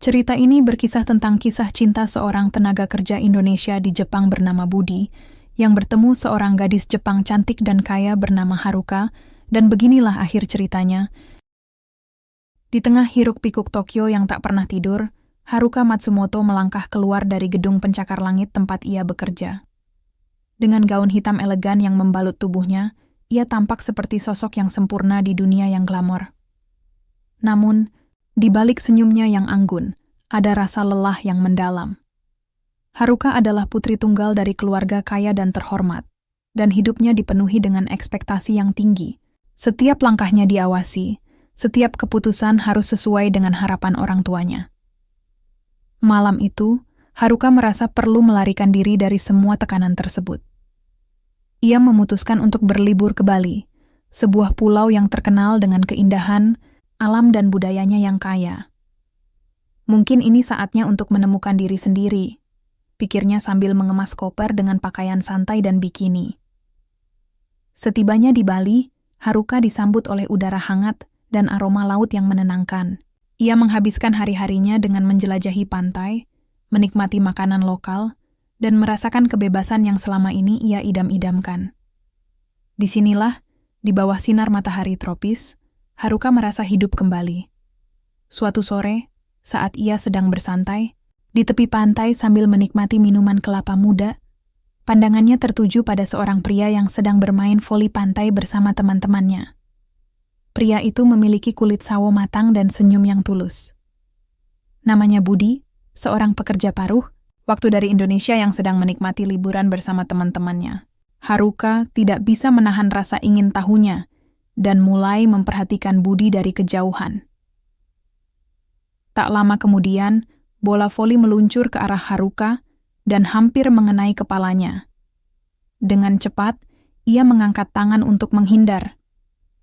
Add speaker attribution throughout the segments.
Speaker 1: Cerita ini berkisah tentang kisah cinta seorang tenaga kerja Indonesia di Jepang bernama Budi, yang bertemu seorang gadis Jepang cantik dan kaya bernama Haruka, dan beginilah akhir ceritanya. Di tengah hiruk-pikuk Tokyo yang tak pernah tidur, Haruka Matsumoto melangkah keluar dari gedung pencakar langit tempat ia bekerja. Dengan gaun hitam elegan yang membalut tubuhnya, ia tampak seperti sosok yang sempurna di dunia yang glamor. Namun, di balik senyumnya yang anggun, ada rasa lelah yang mendalam. Haruka adalah putri tunggal dari keluarga kaya dan terhormat, dan hidupnya dipenuhi dengan ekspektasi yang tinggi. Setiap langkahnya diawasi, setiap keputusan harus sesuai dengan harapan orang tuanya. Malam itu, Haruka merasa perlu melarikan diri dari semua tekanan tersebut. Ia memutuskan untuk berlibur ke Bali, sebuah pulau yang terkenal dengan keindahan, alam dan budayanya yang kaya. Mungkin ini saatnya untuk menemukan diri sendiri, pikirnya sambil mengemas koper dengan pakaian santai dan bikini. Setibanya di Bali, Haruka disambut oleh udara hangat dan aroma laut yang menenangkan. Ia menghabiskan hari-harinya dengan menjelajahi pantai, menikmati makanan lokal, dan merasakan kebebasan yang selama ini ia idam-idamkan. Disinilah, di bawah sinar matahari tropis, Haruka merasa hidup kembali. Suatu sore, saat ia sedang bersantai, di tepi pantai sambil menikmati minuman kelapa muda, pandangannya tertuju pada seorang pria yang sedang bermain voli pantai bersama teman-temannya. Pria itu memiliki kulit sawo matang dan senyum yang tulus. Namanya Budi, seorang pekerja paruh, waktu dari Indonesia yang sedang menikmati liburan bersama teman-temannya. Haruka tidak bisa menahan rasa ingin tahunya, dan mulai memperhatikan Budi dari kejauhan. Tak lama kemudian, bola voli meluncur ke arah Haruka dan hampir mengenai kepalanya. Dengan cepat, ia mengangkat tangan untuk menghindar.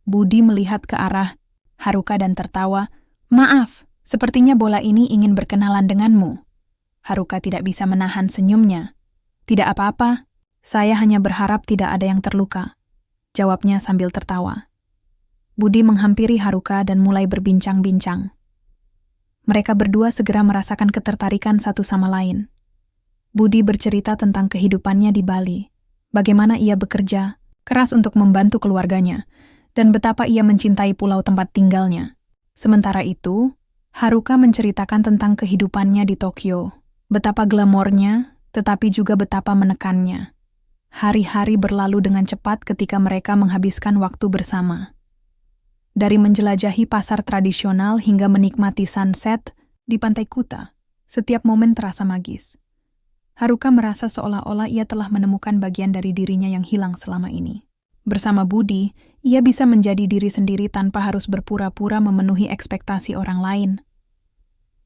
Speaker 1: Budi melihat ke arah Haruka dan tertawa. "Maaf, sepertinya bola ini ingin berkenalan denganmu." Haruka tidak bisa menahan senyumnya. "Tidak apa-apa, saya hanya berharap tidak ada yang terluka," jawabnya sambil tertawa. Budi menghampiri Haruka dan mulai berbincang-bincang. Mereka berdua segera merasakan ketertarikan satu sama lain. Budi bercerita tentang kehidupannya di Bali, bagaimana ia bekerja keras untuk membantu keluarganya, dan betapa ia mencintai pulau tempat tinggalnya. Sementara itu, Haruka menceritakan tentang kehidupannya di Tokyo, betapa glamornya, tetapi juga betapa menekannya. Hari-hari berlalu dengan cepat ketika mereka menghabiskan waktu bersama. Dari menjelajahi pasar tradisional hingga menikmati sunset di pantai Kuta, setiap momen terasa magis. Haruka merasa seolah-olah ia telah menemukan bagian dari dirinya yang hilang selama ini. Bersama Budi, ia bisa menjadi diri sendiri tanpa harus berpura-pura memenuhi ekspektasi orang lain.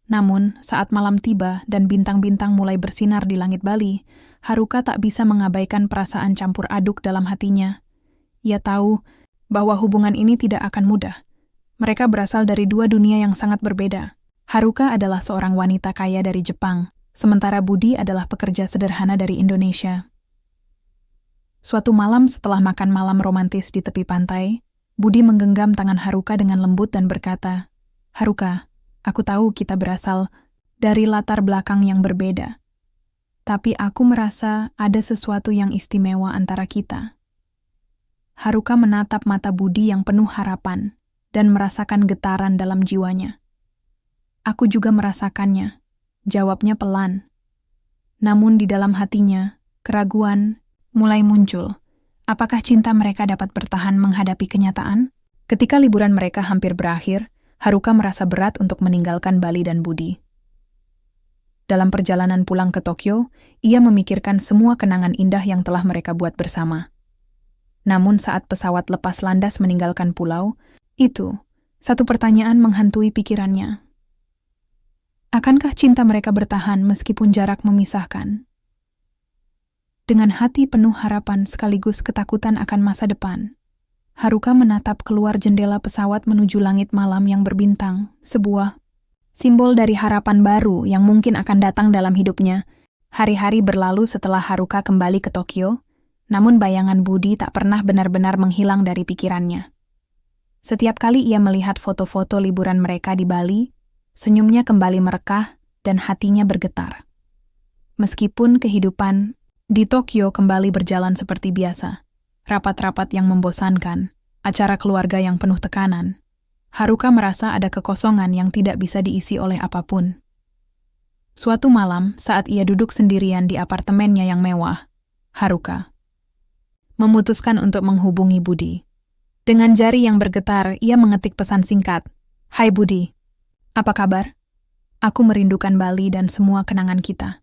Speaker 1: Namun, saat malam tiba dan bintang-bintang mulai bersinar di langit Bali, Haruka tak bisa mengabaikan perasaan campur aduk dalam hatinya. Ia tahu bahwa hubungan ini tidak akan mudah. Mereka berasal dari dua dunia yang sangat berbeda. Haruka adalah seorang wanita kaya dari Jepang, sementara Budi adalah pekerja sederhana dari Indonesia. Suatu malam setelah makan malam romantis di tepi pantai, Budi menggenggam tangan Haruka dengan lembut dan berkata, "Haruka, aku tahu kita berasal dari latar belakang yang berbeda. Tapi aku merasa ada sesuatu yang istimewa antara kita." Haruka menatap mata Budi yang penuh harapan dan merasakan getaran dalam jiwanya. "Aku juga merasakannya," jawabnya pelan. Namun di dalam hatinya, keraguan mulai muncul. Apakah cinta mereka dapat bertahan menghadapi kenyataan? Ketika liburan mereka hampir berakhir, Haruka merasa berat untuk meninggalkan Bali dan Budi. Dalam perjalanan pulang ke Tokyo, ia memikirkan semua kenangan indah yang telah mereka buat bersama. Namun saat pesawat lepas landas meninggalkan pulau, satu pertanyaan menghantui pikirannya. Akankah cinta mereka bertahan meskipun jarak memisahkan? Dengan hati penuh harapan sekaligus ketakutan akan masa depan, Haruka menatap keluar jendela pesawat menuju langit malam yang berbintang, sebuah simbol dari harapan baru yang mungkin akan datang dalam hidupnya. Hari-hari berlalu setelah Haruka kembali ke Tokyo, namun bayangan Budi tak pernah benar-benar menghilang dari pikirannya. Setiap kali ia melihat foto-foto liburan mereka di Bali, Senyumnya kembali merekah dan hatinya bergetar. Meskipun kehidupan di Tokyo kembali berjalan seperti biasa, rapat-rapat yang membosankan, acara keluarga yang penuh tekanan, Haruka merasa ada kekosongan yang tidak bisa diisi oleh apapun. Suatu malam, saat ia duduk sendirian di apartemennya yang mewah, Haruka memutuskan untuk menghubungi Budi. Dengan jari yang bergetar, ia mengetik pesan singkat. "Hai Budi, apa kabar? Aku merindukan Bali dan semua kenangan kita."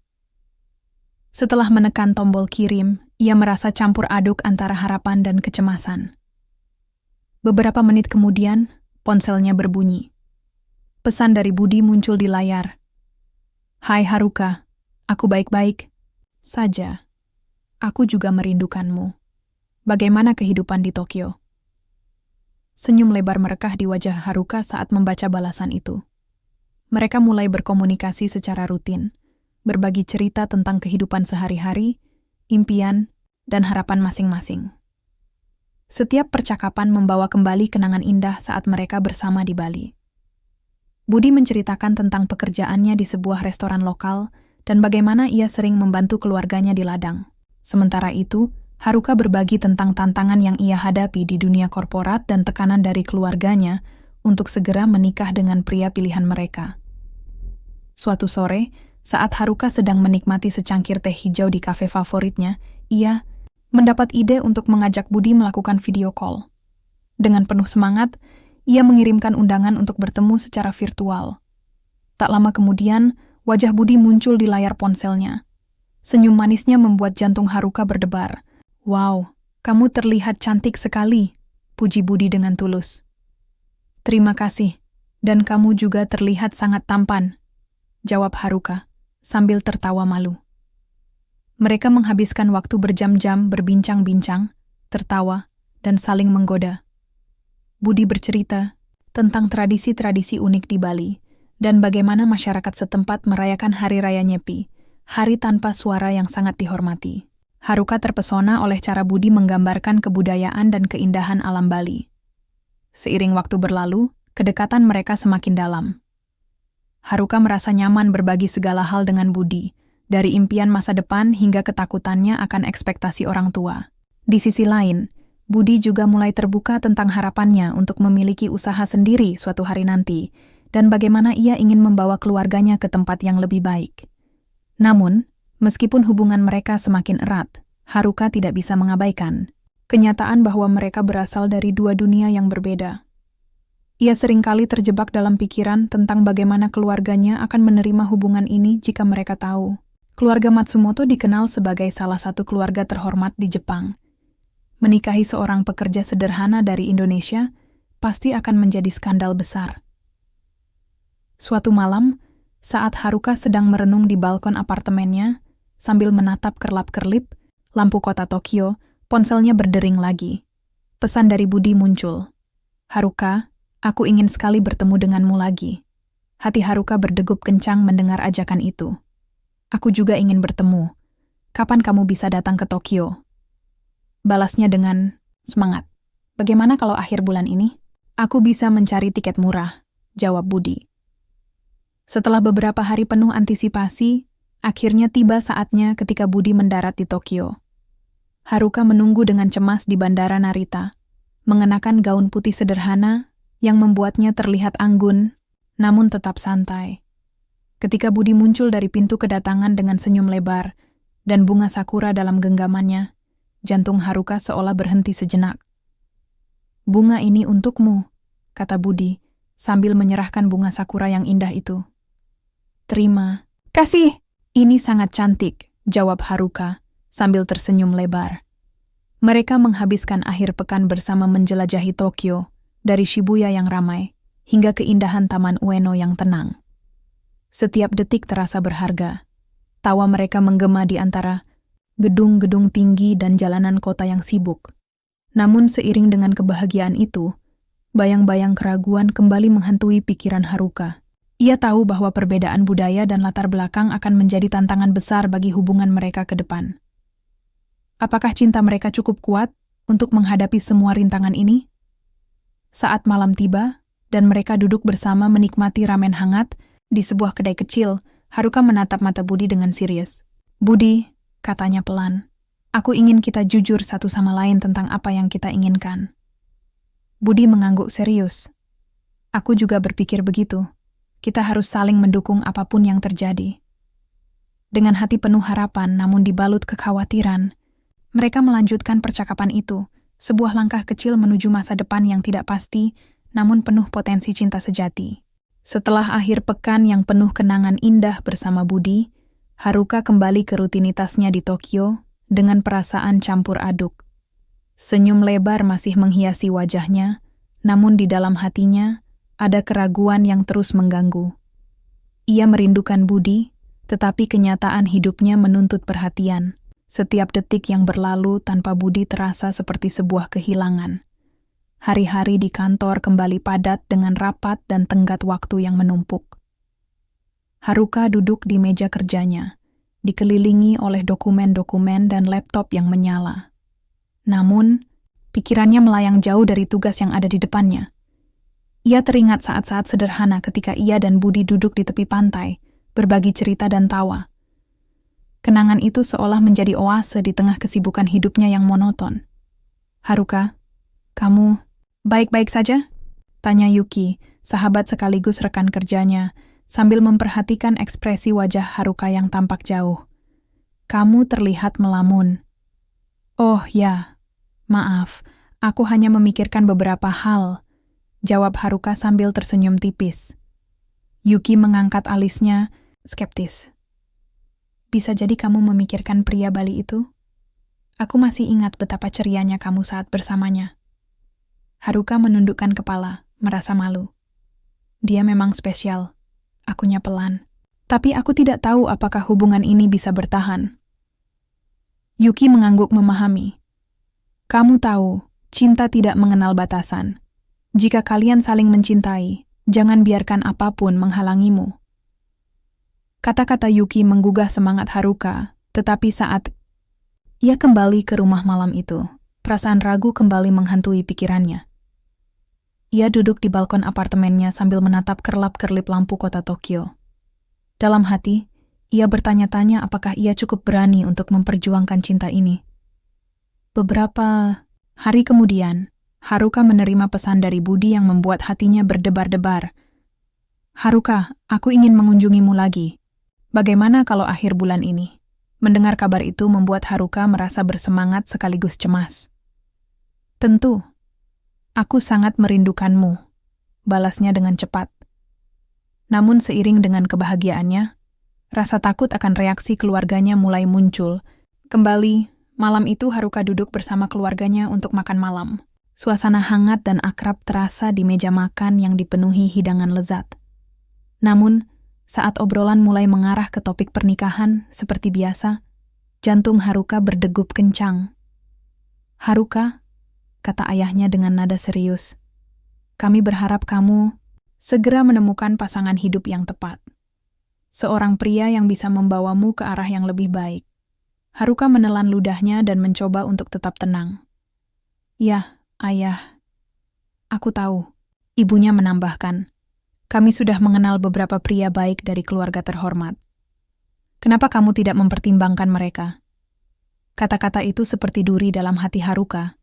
Speaker 1: Setelah menekan tombol kirim, ia merasa campur aduk antara harapan dan kecemasan. Beberapa menit kemudian, ponselnya berbunyi. Pesan dari Budi muncul di layar. "Hai Haruka, aku baik-baik saja. Aku juga merindukanmu. Bagaimana kehidupan di Tokyo?" Senyum lebar merekah di wajah Haruka saat membaca balasan itu. Mereka mulai berkomunikasi secara rutin, berbagi cerita tentang kehidupan sehari-hari, impian, dan harapan masing-masing. Setiap percakapan membawa kembali kenangan indah saat mereka bersama di Bali. Budi menceritakan tentang pekerjaannya di sebuah restoran lokal dan bagaimana ia sering membantu keluarganya di ladang. Sementara itu, Haruka berbagi tentang tantangan yang ia hadapi di dunia korporat dan tekanan dari keluarganya untuk segera menikah dengan pria pilihan mereka. Suatu sore, saat Haruka sedang menikmati secangkir teh hijau di kafe favoritnya, ia mendapat ide untuk mengajak Budi melakukan video call. Dengan penuh semangat, ia mengirimkan undangan untuk bertemu secara virtual. Tak lama kemudian, wajah Budi muncul di layar ponselnya. Senyum manisnya membuat jantung Haruka berdebar. "Wow, kamu terlihat cantik sekali," puji Budi dengan tulus. "Terima kasih, dan kamu juga terlihat sangat tampan," jawab Haruka sambil tertawa malu. Mereka menghabiskan waktu berjam-jam berbincang-bincang, tertawa, dan saling menggoda. Budi bercerita tentang tradisi-tradisi unik di Bali dan bagaimana masyarakat setempat merayakan Hari Raya Nyepi, hari tanpa suara yang sangat dihormati. Haruka terpesona oleh cara Budi menggambarkan kebudayaan dan keindahan alam Bali. Seiring waktu berlalu, kedekatan mereka semakin dalam. Haruka merasa nyaman berbagi segala hal dengan Budi, dari impian masa depan hingga ketakutannya akan ekspektasi orang tua. Di sisi lain, Budi juga mulai terbuka tentang harapannya untuk memiliki usaha sendiri suatu hari nanti, dan bagaimana ia ingin membawa keluarganya ke tempat yang lebih baik. Namun, meskipun hubungan mereka semakin erat, Haruka tidak bisa mengabaikan kenyataan bahwa mereka berasal dari dua dunia yang berbeda. Ia seringkali terjebak dalam pikiran tentang bagaimana keluarganya akan menerima hubungan ini jika mereka tahu. Keluarga Matsumoto dikenal sebagai salah satu keluarga terhormat di Jepang. Menikahi seorang pekerja sederhana dari Indonesia pasti akan menjadi skandal besar. Suatu malam, saat Haruka sedang merenung di balkon apartemennya, sambil menatap kerlap-kerlip lampu kota Tokyo, ponselnya berdering lagi. Pesan dari Budi muncul. "Haruka, aku ingin sekali bertemu denganmu lagi." Hati Haruka berdegup kencang mendengar ajakan itu. "Aku juga ingin bertemu. Kapan kamu bisa datang ke Tokyo?" Balasnya dengan semangat. "Bagaimana kalau akhir bulan ini?" "Aku bisa mencari tiket murah," jawab Budi. Setelah beberapa hari penuh antisipasi, akhirnya tiba saatnya ketika Budi mendarat di Tokyo. Haruka menunggu dengan cemas di Bandara Narita, mengenakan gaun putih sederhana yang membuatnya terlihat anggun, namun tetap santai. Ketika Budi muncul dari pintu kedatangan dengan senyum lebar dan bunga sakura dalam genggamannya, jantung Haruka seolah berhenti sejenak. "Bunga ini untukmu," kata Budi, sambil menyerahkan bunga sakura yang indah itu. "Terima kasih, ini sangat cantik," jawab Haruka, sambil tersenyum lebar. Mereka menghabiskan akhir pekan bersama menjelajahi Tokyo, dari Shibuya yang ramai, hingga keindahan Taman Ueno yang tenang. Setiap detik terasa berharga. Tawa mereka menggema di antara gedung-gedung tinggi dan jalanan kota yang sibuk. Namun seiring dengan kebahagiaan itu, bayang-bayang keraguan kembali menghantui pikiran Haruka. Ia tahu bahwa perbedaan budaya dan latar belakang akan menjadi tantangan besar bagi hubungan mereka ke depan. Apakah cinta mereka cukup kuat untuk menghadapi semua rintangan ini? Saat malam tiba, dan mereka duduk bersama menikmati ramen hangat, Di sebuah kedai kecil, Haruka menatap mata Budi dengan serius. "Budi," katanya pelan, "aku ingin kita jujur satu sama lain tentang apa yang kita inginkan." Budi mengangguk serius. "Aku juga berpikir begitu. Kita harus saling mendukung apapun yang terjadi." Dengan hati penuh harapan namun dibalut kekhawatiran, mereka melanjutkan percakapan itu, sebuah langkah kecil menuju masa depan yang tidak pasti, namun penuh potensi cinta sejati. Setelah akhir pekan yang penuh kenangan indah bersama Budi, Haruka kembali ke rutinitasnya di Tokyo dengan perasaan campur aduk. Senyum lebar masih menghiasi wajahnya, namun di dalam hatinya ada keraguan yang terus mengganggu. Ia merindukan Budi, tetapi kenyataan hidupnya menuntut perhatian. Setiap detik yang berlalu tanpa Budi terasa seperti sebuah kehilangan. Hari-hari di kantor kembali padat dengan rapat dan tenggat waktu yang menumpuk. Haruka duduk di meja kerjanya, dikelilingi oleh dokumen-dokumen dan laptop yang menyala. Namun, pikirannya melayang jauh dari tugas yang ada di depannya. Ia teringat saat-saat sederhana ketika ia dan Budi duduk di tepi pantai, berbagi cerita dan tawa. Kenangan itu seolah menjadi oase di tengah kesibukan hidupnya yang monoton. "Haruka, kamu baik-baik saja?" tanya Yuki, sahabat sekaligus rekan kerjanya, sambil memperhatikan ekspresi wajah Haruka yang tampak jauh. "Kamu terlihat melamun." "Oh ya, maaf, aku hanya memikirkan beberapa hal," jawab Haruka sambil tersenyum tipis. Yuki mengangkat alisnya, skeptis. "Bisa jadi kamu memikirkan pria Bali itu? Aku masih ingat betapa cerianya kamu saat bersamanya." Haruka menundukkan kepala, merasa malu. Dia memang spesial. Akunya pelan. Tapi aku tidak tahu apakah hubungan ini bisa bertahan. Yuki mengangguk memahami. "Kamu tahu, cinta tidak mengenal batasan. Jika kalian saling mencintai, jangan biarkan apapun menghalangimu." Kata-kata Yuki menggugah semangat Haruka, tetapi saat ia kembali ke rumah malam itu, perasaan ragu kembali menghantui pikirannya. Ia duduk di balkon apartemennya sambil menatap kerlap-kerlip lampu kota Tokyo. Dalam hati, ia bertanya-tanya apakah ia cukup berani untuk memperjuangkan cinta ini. Beberapa hari kemudian, Haruka menerima pesan dari Budi yang membuat hatinya berdebar-debar. "Haruka, aku ingin mengunjungimu lagi. Bagaimana kalau akhir bulan ini?" Mendengar kabar itu membuat Haruka merasa bersemangat sekaligus cemas. "Tentu, aku sangat merindukanmu," balasnya dengan cepat. Namun seiring dengan kebahagiaannya, rasa takut akan reaksi keluarganya mulai muncul. Kembali, malam itu Haruka duduk bersama keluarganya untuk makan malam. Suasana hangat dan akrab terasa di meja makan yang dipenuhi hidangan lezat. Namun, saat obrolan mulai mengarah ke topik pernikahan, seperti biasa, jantung Haruka berdegup kencang. "Haruka," kata ayahnya dengan nada serius, "kami berharap kamu segera menemukan pasangan hidup yang tepat. Seorang pria yang bisa membawamu ke arah yang lebih baik." Haruka menelan ludahnya dan mencoba untuk tetap tenang. "Ya, ayah. Aku tahu," ibunya menambahkan. "Kami sudah mengenal beberapa pria baik dari keluarga terhormat. Kenapa kamu tidak mempertimbangkan mereka?" Kata-kata itu seperti duri dalam hati Haruka.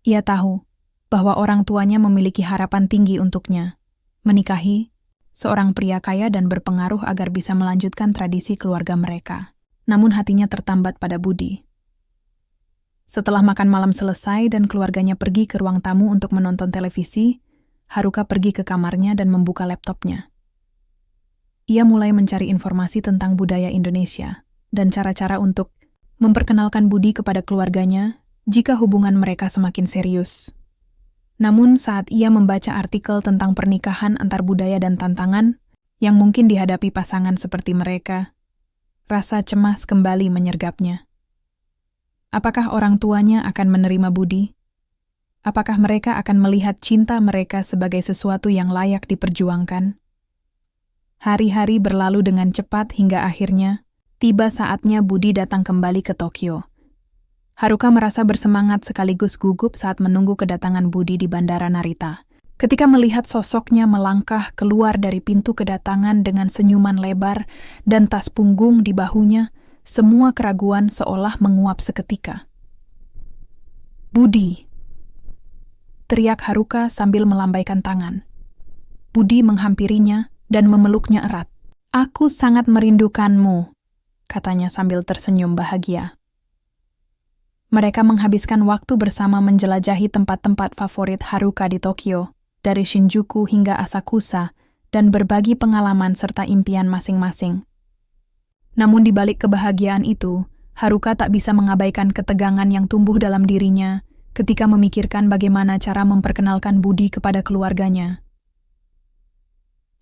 Speaker 1: Ia tahu bahwa orang tuanya memiliki harapan tinggi untuknya, menikahi seorang pria kaya dan berpengaruh agar bisa melanjutkan tradisi keluarga mereka. Namun hatinya tertambat pada Budi. Setelah makan malam selesai dan keluarganya pergi ke ruang tamu untuk menonton televisi, Haruka pergi ke kamarnya dan membuka laptopnya. Ia mulai mencari informasi tentang budaya Indonesia dan cara-cara untuk memperkenalkan Budi kepada keluarganya jika hubungan mereka semakin serius. Namun saat ia membaca artikel tentang pernikahan antar budaya dan tantangan yang mungkin dihadapi pasangan seperti mereka, rasa cemas kembali menyergapnya. Apakah orang tuanya akan menerima Budi? Apakah mereka akan melihat cinta mereka sebagai sesuatu yang layak diperjuangkan? Hari-hari berlalu dengan cepat hingga akhirnya tiba saatnya Budi datang kembali ke Tokyo. Haruka merasa bersemangat sekaligus gugup saat menunggu kedatangan Budi di Bandara Narita. Ketika melihat sosoknya melangkah keluar dari pintu kedatangan dengan senyuman lebar dan tas punggung di bahunya, semua keraguan seolah menguap seketika. "Budi!" teriak Haruka sambil melambaikan tangan. Budi menghampirinya dan memeluknya erat. "Aku sangat merindukanmu," katanya sambil tersenyum bahagia. Mereka menghabiskan waktu bersama menjelajahi tempat-tempat favorit Haruka di Tokyo, dari Shinjuku hingga Asakusa, dan berbagi pengalaman serta impian masing-masing. Namun di balik kebahagiaan itu, Haruka tak bisa mengabaikan ketegangan yang tumbuh dalam dirinya ketika memikirkan bagaimana cara memperkenalkan Budi kepada keluarganya.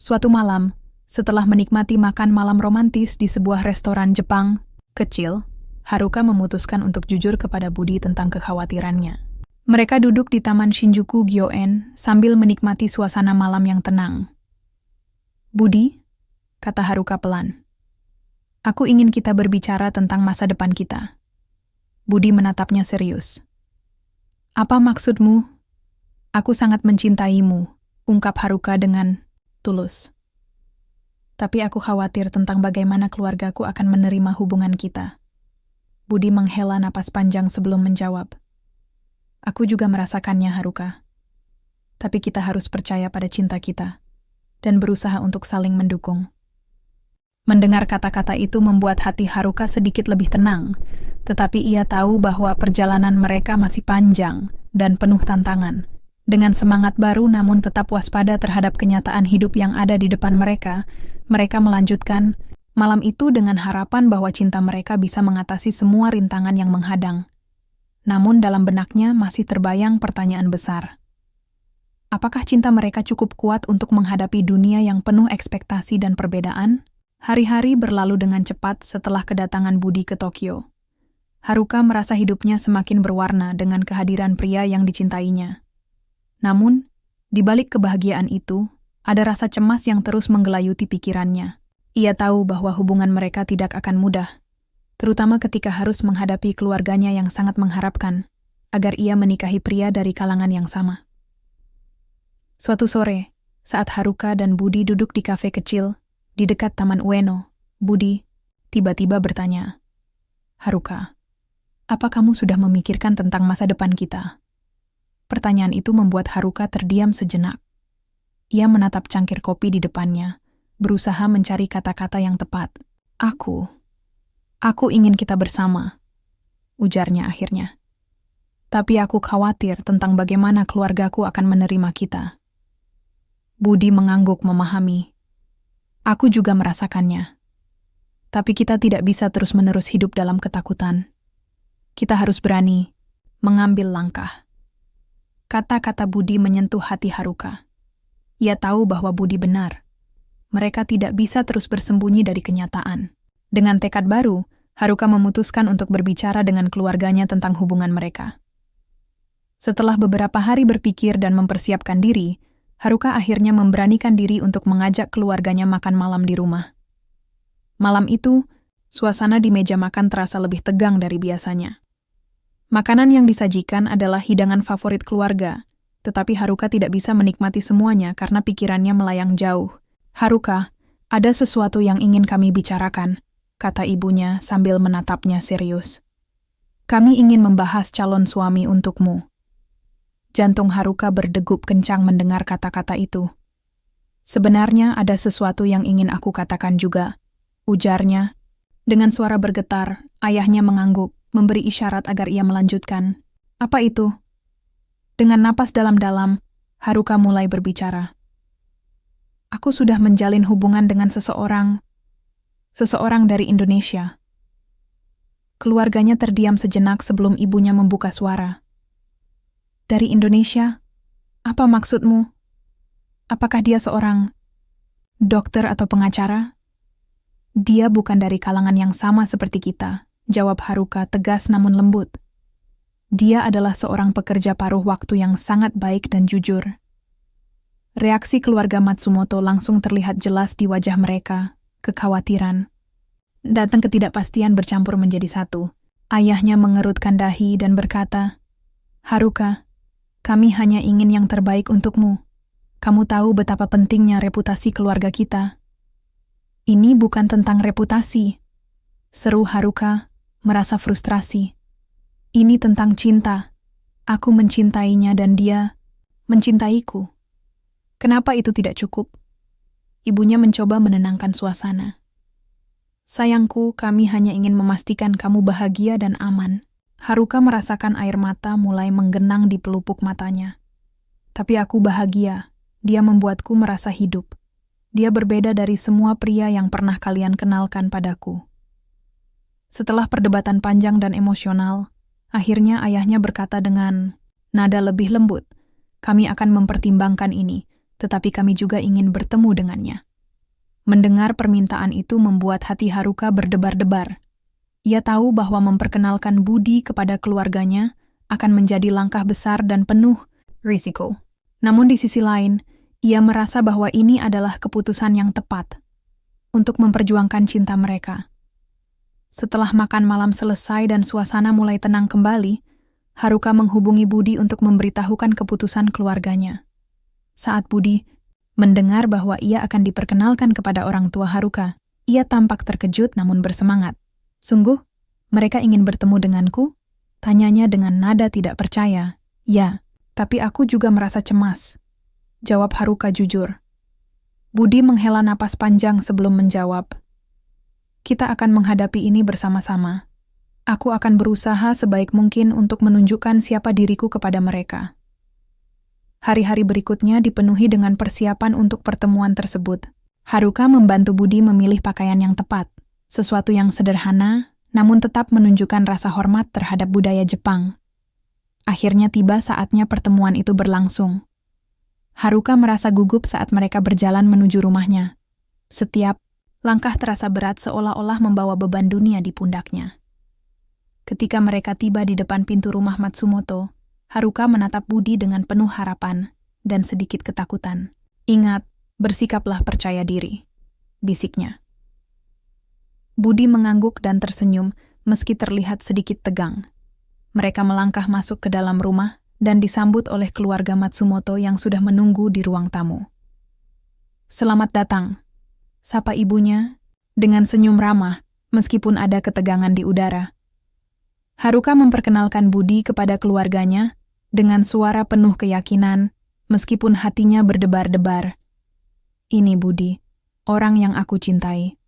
Speaker 1: Suatu malam, setelah menikmati makan malam romantis di sebuah restoran Jepang kecil, Haruka memutuskan untuk jujur kepada Budi tentang kekhawatirannya. Mereka duduk di Taman Shinjuku Gyoen sambil menikmati suasana malam yang tenang. "Budi," kata Haruka pelan, "aku ingin kita berbicara tentang masa depan kita." Budi menatapnya serius. "Apa maksudmu?" "Aku sangat mencintaimu," ungkap Haruka dengan tulus. "Tapi aku khawatir tentang bagaimana keluargaku akan menerima hubungan kita." Budi menghela napas panjang sebelum menjawab. "Aku juga merasakannya, Haruka. Tapi kita harus percaya pada cinta kita dan berusaha untuk saling mendukung." Mendengar kata-kata itu membuat hati Haruka sedikit lebih tenang, tetapi ia tahu bahwa perjalanan mereka masih panjang dan penuh tantangan. Dengan semangat baru namun tetap waspada terhadap kenyataan hidup yang ada di depan mereka, mereka melanjutkan malam itu dengan harapan bahwa cinta mereka bisa mengatasi semua rintangan yang menghadang. Namun dalam benaknya masih terbayang pertanyaan besar. Apakah cinta mereka cukup kuat untuk menghadapi dunia yang penuh ekspektasi dan perbedaan? Hari-hari berlalu dengan cepat setelah kedatangan Budi ke Tokyo. Haruka merasa hidupnya semakin berwarna dengan kehadiran pria yang dicintainya. Namun, di balik kebahagiaan itu, ada rasa cemas yang terus menggelayuti pikirannya. Ia tahu bahwa hubungan mereka tidak akan mudah, terutama ketika harus menghadapi keluarganya yang sangat mengharapkan agar ia menikahi pria dari kalangan yang sama. Suatu sore, saat Haruka dan Budi duduk di kafe kecil di dekat Taman Ueno, Budi tiba-tiba bertanya, "Haruka, apa kamu sudah memikirkan tentang masa depan kita?" Pertanyaan itu membuat Haruka terdiam sejenak. Ia menatap cangkir kopi di depannya, berusaha mencari kata-kata yang tepat. Aku ingin kita bersama," ujarnya akhirnya. "Tapi aku khawatir tentang bagaimana keluargaku akan menerima kita." Budi mengangguk memahami. "Aku juga merasakannya. Tapi kita tidak bisa terus-menerus hidup dalam ketakutan. Kita harus berani mengambil langkah." Kata-kata Budi menyentuh hati Haruka. Ia tahu bahwa Budi benar. Mereka tidak bisa terus bersembunyi dari kenyataan. Dengan tekad baru, Haruka memutuskan untuk berbicara dengan keluarganya tentang hubungan mereka. Setelah beberapa hari berpikir dan mempersiapkan diri, Haruka akhirnya memberanikan diri untuk mengajak keluarganya makan malam di rumah. Malam itu, suasana di meja makan terasa lebih tegang dari biasanya. Makanan yang disajikan adalah hidangan favorit keluarga, tetapi Haruka tidak bisa menikmati semuanya karena pikirannya melayang jauh. "Haruka, ada sesuatu yang ingin kami bicarakan," kata ibunya sambil menatapnya serius. "Kami ingin membahas calon suami untukmu." Jantung Haruka berdegup kencang mendengar kata-kata itu. "Sebenarnya ada sesuatu yang ingin aku katakan juga," ujarnya. Dengan suara bergetar, ayahnya mengangguk, memberi isyarat agar ia melanjutkan. "Apa itu?" Dengan napas dalam-dalam, Haruka mulai berbicara. "Aku sudah menjalin hubungan dengan seseorang dari Indonesia." Keluarganya terdiam sejenak sebelum ibunya membuka suara. "Dari Indonesia? Apa maksudmu? Apakah dia seorang dokter atau pengacara?" "Dia bukan dari kalangan yang sama seperti kita," jawab Haruka tegas namun lembut. "Dia adalah seorang pekerja paruh waktu yang sangat baik dan jujur." Reaksi keluarga Matsumoto langsung terlihat jelas di wajah mereka, kekhawatiran. Datang ketidakpastian bercampur menjadi satu. Ayahnya mengerutkan dahi dan berkata, "Haruka, kami hanya ingin yang terbaik untukmu. Kamu tahu betapa pentingnya reputasi keluarga kita. Ini bukan tentang reputasi, seru Haruka, merasa frustrasi. Ini tentang cinta. Aku mencintainya dan dia mencintaiku. Kenapa itu tidak cukup? Ibunya mencoba menenangkan suasana. Sayangku, kami hanya ingin memastikan kamu bahagia dan aman. Haruka merasakan air mata mulai menggenang di pelupuk matanya. Tapi aku bahagia. Dia membuatku merasa hidup. Dia berbeda dari semua pria yang pernah kalian kenalkan padaku. Setelah perdebatan panjang dan emosional, akhirnya ayahnya berkata dengan nada lebih lembut, "Kami akan mempertimbangkan ini, tetapi kami juga ingin bertemu dengannya." Mendengar permintaan itu membuat hati Haruka berdebar-debar. Ia tahu bahwa memperkenalkan Budi kepada keluarganya akan menjadi langkah besar dan penuh risiko. Namun di sisi lain, ia merasa bahwa ini adalah keputusan yang tepat untuk memperjuangkan cinta mereka. Setelah makan malam selesai dan suasana mulai tenang kembali, Haruka menghubungi Budi untuk memberitahukan keputusan keluarganya. Saat Budi mendengar bahwa ia akan diperkenalkan kepada orang tua Haruka, ia tampak terkejut namun bersemangat. "Sungguh, mereka ingin bertemu denganku?" Tanyanya dengan nada tidak percaya. "Ya, tapi aku juga merasa cemas," jawab Haruka jujur. Budi menghela napas panjang sebelum menjawab. "Kita akan menghadapi ini bersama-sama. Aku akan berusaha sebaik mungkin untuk menunjukkan siapa diriku kepada mereka." Hari-hari berikutnya dipenuhi dengan persiapan untuk pertemuan tersebut. Haruka membantu Budi memilih pakaian yang tepat, sesuatu yang sederhana, namun tetap menunjukkan rasa hormat terhadap budaya Jepang. Akhirnya tiba saatnya pertemuan itu berlangsung. Haruka merasa gugup saat mereka berjalan menuju rumahnya. Setiap langkah terasa berat seolah-olah membawa beban dunia di pundaknya. Ketika mereka tiba di depan pintu rumah Matsumoto, Haruka menatap Budi dengan penuh harapan dan sedikit ketakutan. "Ingat, bersikaplah percaya diri," bisiknya. Budi mengangguk dan tersenyum meski terlihat sedikit tegang. Mereka melangkah masuk ke dalam rumah dan disambut oleh keluarga Matsumoto yang sudah menunggu di ruang tamu. "Selamat datang," sapa ibunya dengan senyum ramah meskipun ada ketegangan di udara. Haruka memperkenalkan Budi kepada keluarganya dengan suara penuh keyakinan, meskipun hatinya berdebar-debar. "Ini Budi, orang yang aku cintai."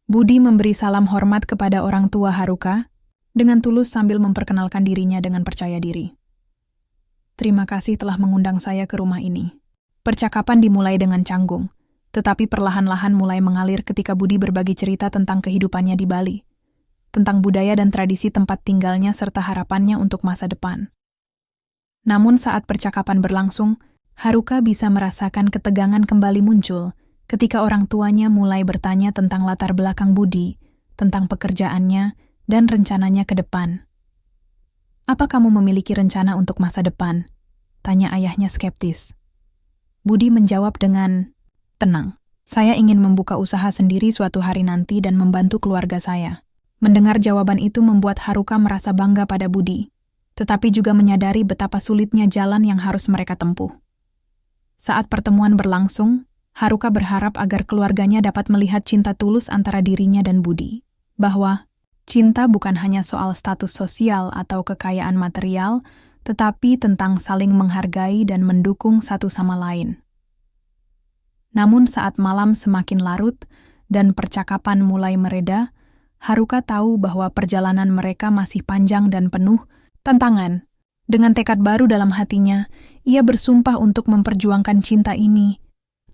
Speaker 1: Budi memberi salam hormat kepada orang tua Haruka, dengan tulus sambil memperkenalkan dirinya dengan percaya diri. "Terima kasih telah mengundang saya ke rumah ini." Percakapan dimulai dengan canggung, tetapi perlahan-lahan mulai mengalir ketika Budi berbagi cerita tentang kehidupannya di Bali, tentang budaya dan tradisi tempat tinggalnya serta harapannya untuk masa depan. Namun saat percakapan berlangsung, Haruka bisa merasakan ketegangan kembali muncul ketika orang tuanya mulai bertanya tentang latar belakang Budi, tentang pekerjaannya, dan rencananya ke depan. "Apa kamu memiliki rencana untuk masa depan?" tanya ayahnya skeptis. Budi menjawab dengan tenang. "Saya ingin membuka usaha sendiri suatu hari nanti dan membantu keluarga saya." Mendengar jawaban itu membuat Haruka merasa bangga pada Budi, tetapi juga menyadari betapa sulitnya jalan yang harus mereka tempuh. Saat pertemuan berlangsung, Haruka berharap agar keluarganya dapat melihat cinta tulus antara dirinya dan Budi, bahwa cinta bukan hanya soal status sosial atau kekayaan material, tetapi tentang saling menghargai dan mendukung satu sama lain. Namun saat malam semakin larut dan percakapan mulai mereda, Haruka tahu bahwa perjalanan mereka masih panjang dan penuh tantangan. Dengan tekad baru dalam hatinya, ia bersumpah untuk memperjuangkan cinta ini,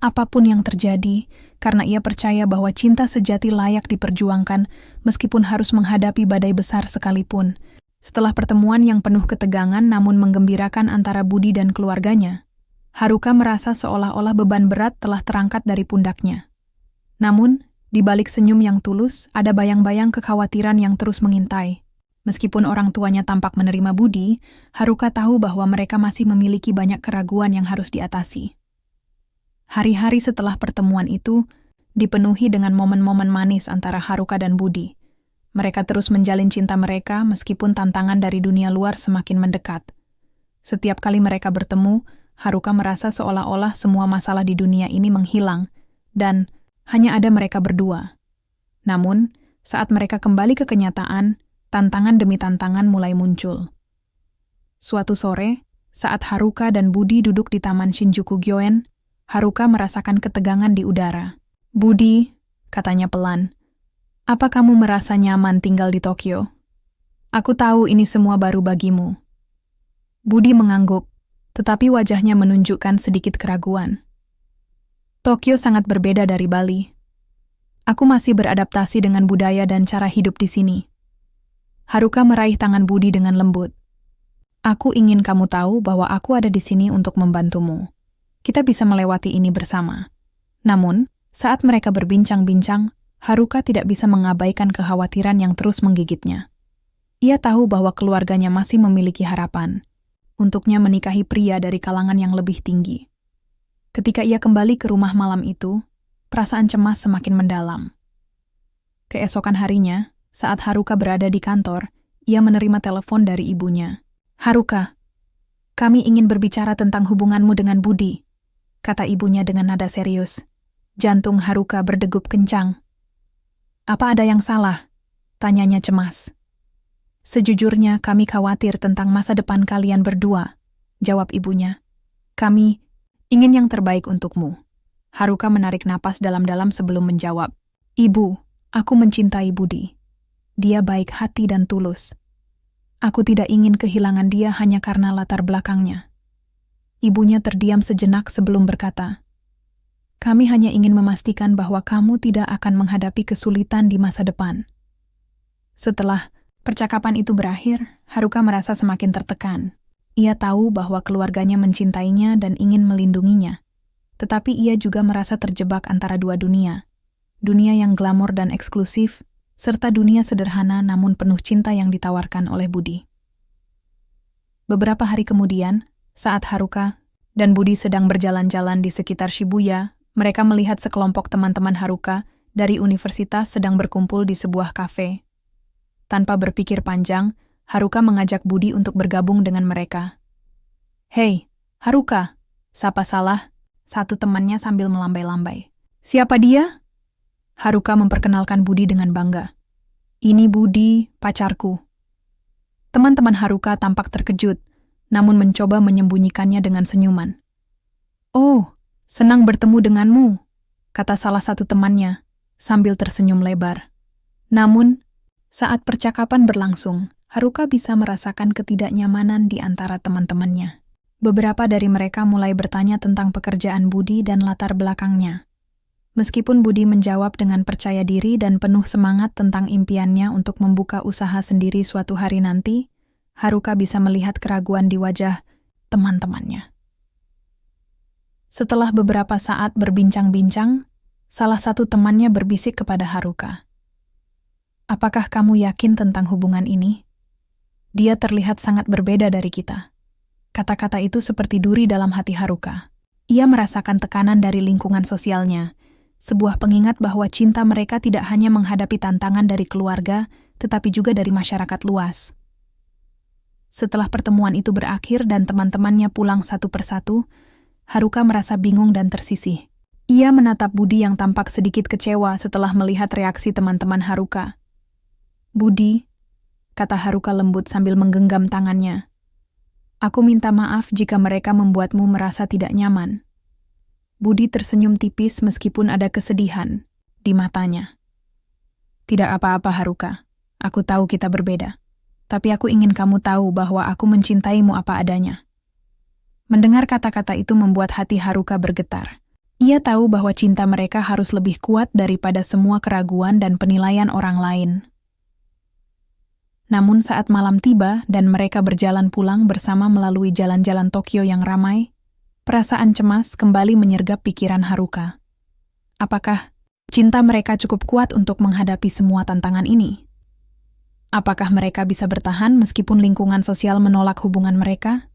Speaker 1: apapun yang terjadi, karena ia percaya bahwa cinta sejati layak diperjuangkan meskipun harus menghadapi badai besar sekalipun. Setelah pertemuan yang penuh ketegangan namun menggembirakan antara Budi dan keluarganya, Haruka merasa seolah-olah beban berat telah terangkat dari pundaknya. Namun, di balik senyum yang tulus, ada bayang-bayang kekhawatiran yang terus mengintai. Meskipun orang tuanya tampak menerima Budi, Haruka tahu bahwa mereka masih memiliki banyak keraguan yang harus diatasi. Hari-hari setelah pertemuan itu dipenuhi dengan momen-momen manis antara Haruka dan Budi. Mereka terus menjalin cinta mereka meskipun tantangan dari dunia luar semakin mendekat. Setiap kali mereka bertemu, Haruka merasa seolah-olah semua masalah di dunia ini menghilang, dan hanya ada mereka berdua. Namun, saat mereka kembali ke kenyataan, tantangan demi tantangan mulai muncul. Suatu sore, saat Haruka dan Budi duduk di Taman Shinjuku Gyoen, Haruka merasakan ketegangan di udara. "Budi," katanya pelan, "apa kamu merasa nyaman tinggal di Tokyo? Aku tahu ini semua baru bagimu." Budi mengangguk, tetapi wajahnya menunjukkan sedikit keraguan. "Tokyo sangat berbeda dari Bali. Aku masih beradaptasi dengan budaya dan cara hidup di sini." Haruka meraih tangan Budi dengan lembut. "Aku ingin kamu tahu bahwa aku ada di sini untuk membantumu. Kita bisa melewati ini bersama." Namun, saat mereka berbincang-bincang, Haruka tidak bisa mengabaikan kekhawatiran yang terus menggigitnya. Ia tahu bahwa keluarganya masih memiliki harapan untuknya menikahi pria dari kalangan yang lebih tinggi. Ketika ia kembali ke rumah malam itu, perasaan cemas semakin mendalam. Keesokan harinya, saat Haruka berada di kantor, ia menerima telepon dari ibunya. "Haruka, kami ingin berbicara tentang hubunganmu dengan Budi," kata ibunya dengan nada serius. Jantung Haruka berdegup kencang. "Apa ada yang salah?" tanyanya cemas. "Sejujurnya kami khawatir tentang masa depan kalian berdua," jawab ibunya. "Kami ingin yang terbaik untukmu." Haruka menarik napas dalam-dalam sebelum menjawab. "Ibu, aku mencintai Budi. Dia baik hati dan tulus. Aku tidak ingin kehilangan dia hanya karena latar belakangnya." Ibunya terdiam sejenak sebelum berkata, "Kami hanya ingin memastikan bahwa kamu tidak akan menghadapi kesulitan di masa depan." Setelah percakapan itu berakhir, Haruka merasa semakin tertekan. Ia tahu bahwa keluarganya mencintainya dan ingin melindunginya. Tetapi ia juga merasa terjebak antara dua dunia. Dunia yang glamor dan eksklusif, serta dunia sederhana namun penuh cinta yang ditawarkan oleh Budi. Beberapa hari kemudian, saat Haruka dan Budi sedang berjalan-jalan di sekitar Shibuya, mereka melihat sekelompok teman-teman Haruka dari universitas sedang berkumpul di sebuah kafe. Tanpa berpikir panjang, Haruka mengajak Budi untuk bergabung dengan mereka. "Hei, Haruka," sapa salah satu temannya sambil melambai-lambai. "Siapa dia?" Haruka memperkenalkan Budi dengan bangga. "Ini Budi, pacarku." Teman-teman Haruka tampak terkejut, namun mencoba menyembunyikannya dengan senyuman. "Oh, senang bertemu denganmu," kata salah satu temannya, sambil tersenyum lebar. Namun, saat percakapan berlangsung, Haruka bisa merasakan ketidaknyamanan di antara teman-temannya. Beberapa dari mereka mulai bertanya tentang pekerjaan Budi dan latar belakangnya. Meskipun Budi menjawab dengan percaya diri dan penuh semangat tentang impiannya untuk membuka usaha sendiri suatu hari nanti, Haruka bisa melihat keraguan di wajah teman-temannya. Setelah beberapa saat berbincang-bincang, salah satu temannya berbisik kepada Haruka. "Apakah kamu yakin tentang hubungan ini? Dia terlihat sangat berbeda dari kita." Kata-kata itu seperti duri dalam hati Haruka. Ia merasakan tekanan dari lingkungan sosialnya, sebuah pengingat bahwa cinta mereka tidak hanya menghadapi tantangan dari keluarga, tetapi juga dari masyarakat luas. Setelah pertemuan itu berakhir dan teman-temannya pulang satu persatu, Haruka merasa bingung dan tersisih. Ia menatap Budi yang tampak sedikit kecewa setelah melihat reaksi teman-teman Haruka. "Budi," kata Haruka lembut sambil menggenggam tangannya. "Aku minta maaf jika mereka membuatmu merasa tidak nyaman." Budi tersenyum tipis meskipun ada kesedihan di matanya. "Tidak apa-apa Haruka, aku tahu kita berbeda. Tapi aku ingin kamu tahu bahwa aku mencintaimu apa adanya." Mendengar kata-kata itu membuat hati Haruka bergetar. Ia tahu bahwa cinta mereka harus lebih kuat daripada semua keraguan dan penilaian orang lain. Namun saat malam tiba dan mereka berjalan pulang bersama melalui jalan-jalan Tokyo yang ramai, perasaan cemas kembali menyergap pikiran Haruka. Apakah cinta mereka cukup kuat untuk menghadapi semua tantangan ini? Apakah mereka bisa bertahan meskipun lingkungan sosial menolak hubungan mereka?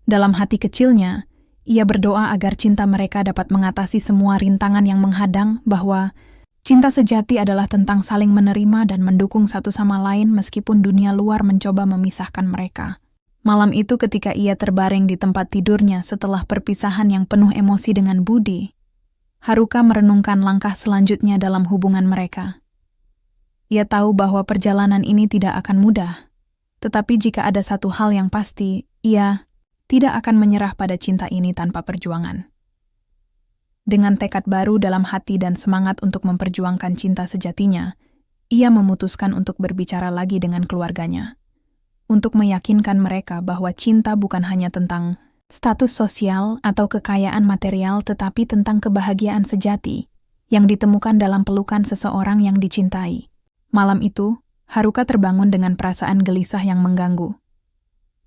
Speaker 1: Dalam hati kecilnya, ia berdoa agar cinta mereka dapat mengatasi semua rintangan yang menghadang, bahwa cinta sejati adalah tentang saling menerima dan mendukung satu sama lain meskipun dunia luar mencoba memisahkan mereka. Malam itu ketika ia terbaring di tempat tidurnya setelah perpisahan yang penuh emosi dengan Budi, Haruka merenungkan langkah selanjutnya dalam hubungan mereka. Ia tahu bahwa perjalanan ini tidak akan mudah, tetapi jika ada satu hal yang pasti, ia tidak akan menyerah pada cinta ini tanpa perjuangan. Dengan tekad baru dalam hati dan semangat untuk memperjuangkan cinta sejatinya, ia memutuskan untuk berbicara lagi dengan keluarganya, untuk meyakinkan mereka bahwa cinta bukan hanya tentang status sosial atau kekayaan material, tetapi tentang kebahagiaan sejati yang ditemukan dalam pelukan seseorang yang dicintai. Malam itu, Haruka terbangun dengan perasaan gelisah yang mengganggu.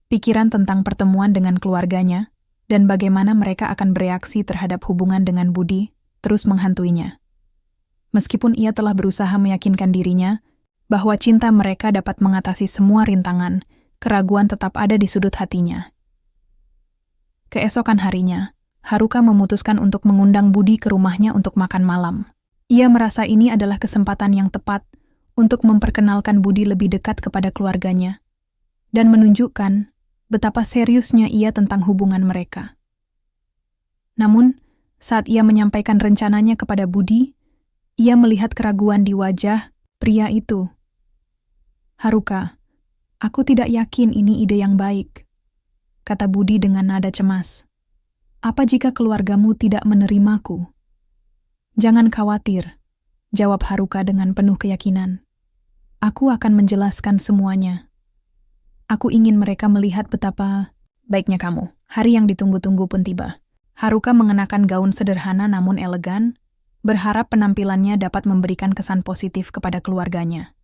Speaker 1: Pikiran tentang pertemuan dengan keluarganya dan bagaimana mereka akan bereaksi terhadap hubungan dengan Budi terus menghantuinya. Meskipun ia telah berusaha meyakinkan dirinya bahwa cinta mereka dapat mengatasi semua rintangan, keraguan tetap ada di sudut hatinya. Keesokan harinya, Haruka memutuskan untuk mengundang Budi ke rumahnya untuk makan malam. Ia merasa ini adalah kesempatan yang tepat untuk memperkenalkan Budi lebih dekat kepada keluarganya dan menunjukkan betapa seriusnya ia tentang hubungan mereka. Namun, saat ia menyampaikan rencananya kepada Budi, ia melihat keraguan di wajah pria itu. "Haruka, aku tidak yakin ini ide yang baik," kata Budi dengan nada cemas. "Apa jika keluargamu tidak menerimaku?" "Jangan khawatir," jawab Haruka dengan penuh keyakinan. "Aku akan menjelaskan semuanya. Aku ingin mereka melihat betapa baiknya kamu." Hari yang ditunggu-tunggu pun tiba. Haruka mengenakan gaun sederhana namun elegan, berharap penampilannya dapat memberikan kesan positif kepada keluarganya.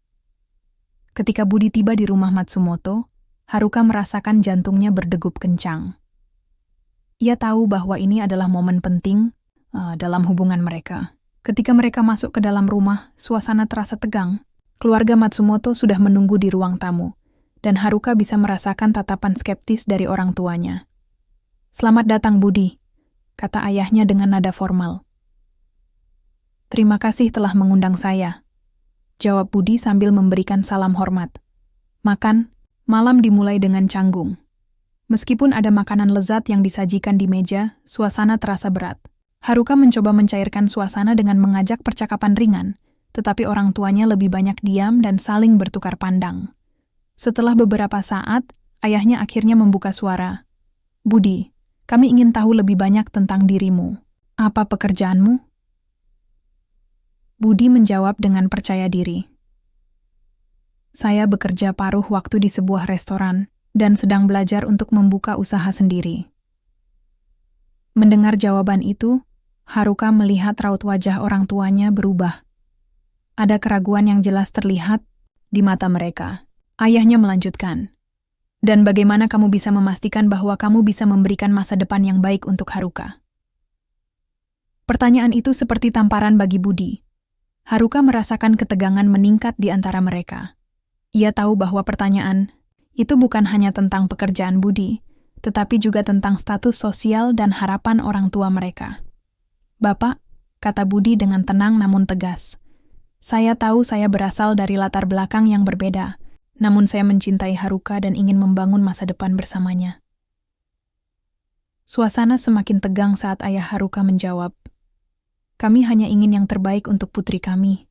Speaker 1: Ketika Budi tiba di rumah Matsumoto, Haruka merasakan jantungnya berdegup kencang. Ia tahu bahwa ini adalah momen penting dalam hubungan mereka. Ketika mereka masuk ke dalam rumah, suasana terasa tegang. Keluarga Matsumoto sudah menunggu di ruang tamu, dan Haruka bisa merasakan tatapan skeptis dari orang tuanya. "Selamat datang, Budi," kata ayahnya dengan nada formal. "Terima kasih telah mengundang saya," jawab Budi sambil memberikan salam hormat. Malam dimulai dengan canggung. Meskipun ada makanan lezat yang disajikan di meja, suasana terasa berat. Haruka mencoba mencairkan suasana dengan mengajak percakapan ringan, tetapi orang tuanya lebih banyak diam dan saling bertukar pandang. Setelah beberapa saat, ayahnya akhirnya membuka suara. "Budi, kami ingin tahu lebih banyak tentang dirimu. Apa pekerjaanmu?" Budi menjawab dengan percaya diri. "Saya bekerja paruh waktu di sebuah restoran dan sedang belajar untuk membuka usaha sendiri." Mendengar jawaban itu, Haruka melihat raut wajah orang tuanya berubah. Ada keraguan yang jelas terlihat di mata mereka. Ayahnya melanjutkan, "Dan bagaimana kamu bisa memastikan bahwa kamu bisa memberikan masa depan yang baik untuk Haruka?" Pertanyaan itu seperti tamparan bagi Budi. Haruka merasakan ketegangan meningkat di antara mereka. Ia tahu bahwa pertanyaan itu bukan hanya tentang pekerjaan Budi, tetapi juga tentang status sosial dan harapan orang tua mereka. "Bapak," kata Budi dengan tenang namun tegas, "saya tahu saya berasal dari latar belakang yang berbeda, namun saya mencintai Haruka dan ingin membangun masa depan bersamanya." Suasana semakin tegang saat ayah Haruka menjawab, "Kami hanya ingin yang terbaik untuk putri kami.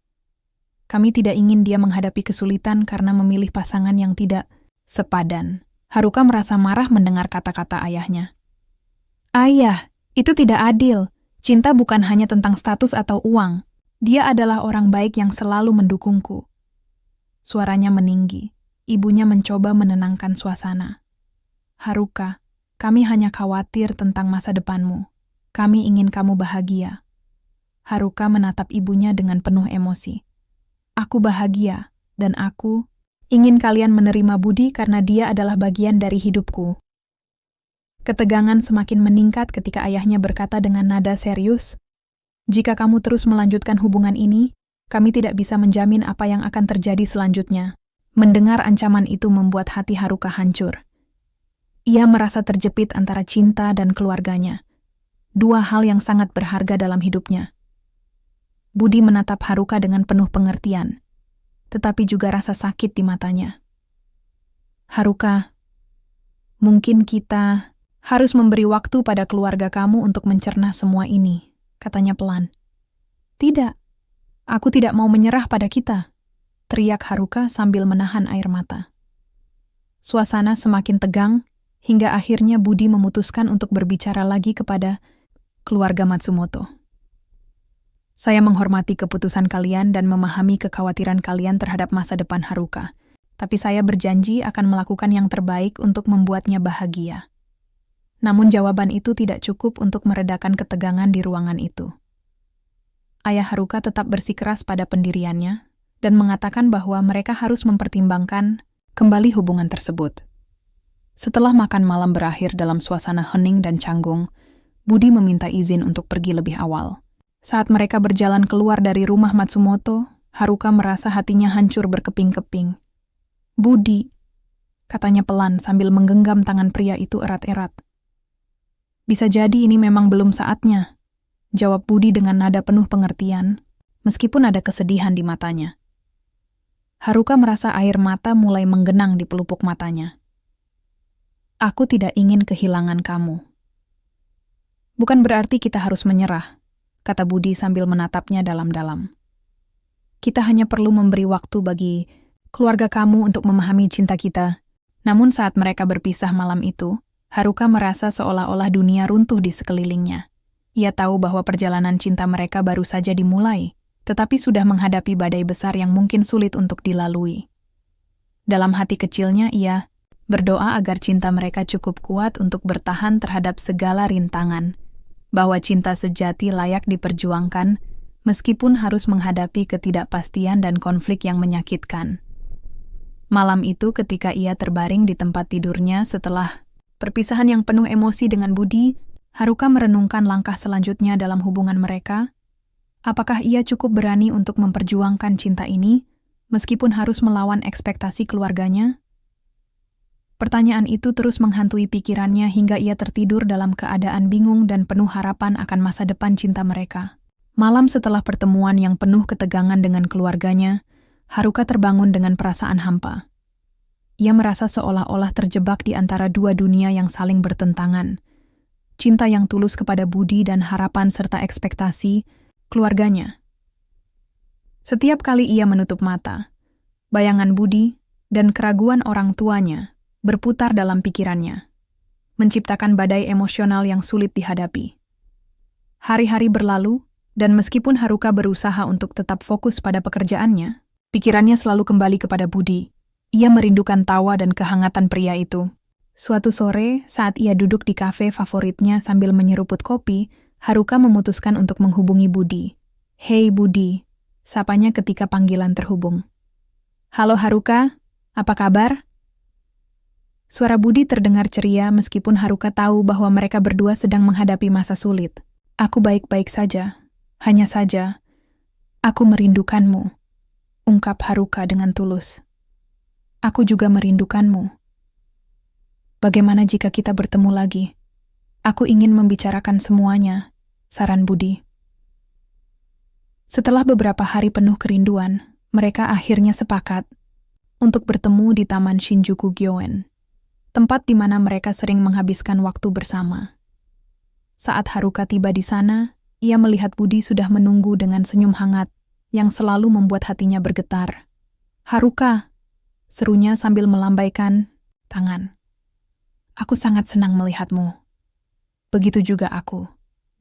Speaker 1: Kami tidak ingin dia menghadapi kesulitan karena memilih pasangan yang tidak sepadan." Haruka merasa marah mendengar kata-kata ayahnya. "Ayah, itu tidak adil. Cinta bukan hanya tentang status atau uang. Dia adalah orang baik yang selalu mendukungku." Suaranya meninggi. Ibunya mencoba menenangkan suasana. "Haruka, kami hanya khawatir tentang masa depanmu. Kami ingin kamu bahagia." Haruka menatap ibunya dengan penuh emosi. "Aku bahagia, dan aku ingin kalian menerima Budi karena dia adalah bagian dari hidupku." Ketegangan semakin meningkat ketika ayahnya berkata dengan nada serius, "Jika kamu terus melanjutkan hubungan ini, kami tidak bisa menjamin apa yang akan terjadi selanjutnya." Mendengar ancaman itu membuat hati Haruka hancur. Ia merasa terjepit antara cinta dan keluarganya, dua hal yang sangat berharga dalam hidupnya. Budi menatap Haruka dengan penuh pengertian, tetapi juga rasa sakit di matanya. "Haruka, Mungkin kita harus memberi waktu pada keluarga kamu untuk mencerna semua ini, katanya pelan. Tidak, aku tidak mau menyerah pada kita, teriak Haruka sambil menahan air mata. Suasana semakin tegang, hingga akhirnya Budi memutuskan untuk berbicara lagi kepada keluarga Matsumoto. Saya menghormati keputusan kalian dan memahami kekhawatiran kalian terhadap masa depan Haruka, tapi saya berjanji akan melakukan yang terbaik untuk membuatnya bahagia. Namun jawaban itu tidak cukup untuk meredakan ketegangan di ruangan itu. Ayah Haruka tetap bersikeras pada pendiriannya dan mengatakan bahwa mereka harus mempertimbangkan kembali hubungan tersebut. Setelah makan malam berakhir dalam suasana hening dan canggung, Budi meminta izin untuk pergi lebih awal. Saat mereka berjalan keluar dari rumah Matsumoto, Haruka merasa hatinya hancur berkeping-keping. Budi, katanya pelan sambil menggenggam tangan pria itu erat-erat. Bisa jadi ini memang belum saatnya, jawab Budi dengan nada penuh pengertian, meskipun ada kesedihan di matanya. Haruka merasa air mata mulai menggenang di pelupuk matanya. Aku tidak ingin kehilangan kamu. Bukan berarti kita harus menyerah, kata Budi sambil menatapnya dalam-dalam. Kita hanya perlu memberi waktu bagi keluarga kamu untuk memahami cinta kita. Namun saat mereka berpisah malam itu, Haruka merasa seolah-olah dunia runtuh di sekelilingnya. Ia tahu bahwa perjalanan cinta mereka baru saja dimulai, tetapi sudah menghadapi badai besar yang mungkin sulit untuk dilalui. Dalam hati kecilnya ia berdoa agar cinta mereka cukup kuat untuk bertahan terhadap segala rintangan, bahwa cinta sejati layak diperjuangkan meskipun harus menghadapi ketidakpastian dan konflik yang menyakitkan. Malam itu ketika ia terbaring di tempat tidurnya setelah perpisahan yang penuh emosi dengan Budi, Haruka merenungkan langkah selanjutnya dalam hubungan mereka. Apakah ia cukup berani untuk memperjuangkan cinta ini, meskipun harus melawan ekspektasi keluarganya? Pertanyaan itu terus menghantui pikirannya hingga ia tertidur dalam keadaan bingung dan penuh harapan akan masa depan cinta mereka. Malam setelah pertemuan yang penuh ketegangan dengan keluarganya, Haruka terbangun dengan perasaan hampa. Ia merasa seolah-olah terjebak di antara dua dunia yang saling bertentangan. Cinta yang tulus kepada Budi dan harapan serta ekspektasi keluarganya. Setiap kali ia menutup mata, bayangan Budi dan keraguan orang tuanya berputar dalam pikirannya, menciptakan badai emosional yang sulit dihadapi. Hari-hari berlalu, dan meskipun Haruka berusaha untuk tetap fokus pada pekerjaannya, pikirannya selalu kembali kepada Budi. Ia merindukan tawa dan kehangatan pria itu. Suatu sore, saat ia duduk di kafe favoritnya sambil menyeruput kopi, Haruka memutuskan untuk menghubungi Budi. "Hei Budi," sapanya ketika panggilan terhubung. "Halo Haruka, apa kabar?" Suara Budi terdengar ceria meskipun Haruka tahu bahwa mereka berdua sedang menghadapi masa sulit. "Aku baik-baik saja. Hanya saja, aku merindukanmu," ungkap Haruka dengan tulus. "Aku juga merindukanmu. Bagaimana jika kita bertemu lagi? Aku ingin membicarakan semuanya," saran Budi. Setelah beberapa hari penuh kerinduan, mereka akhirnya sepakat untuk bertemu di Taman Shinjuku Gyoen, tempat di mana mereka sering menghabiskan waktu bersama. Saat Haruka tiba di sana, ia melihat Budi sudah menunggu dengan senyum hangat yang selalu membuat hatinya bergetar. "Haruka," serunya sambil melambaikan tangan. "Aku sangat senang melihatmu." "Begitu juga aku,"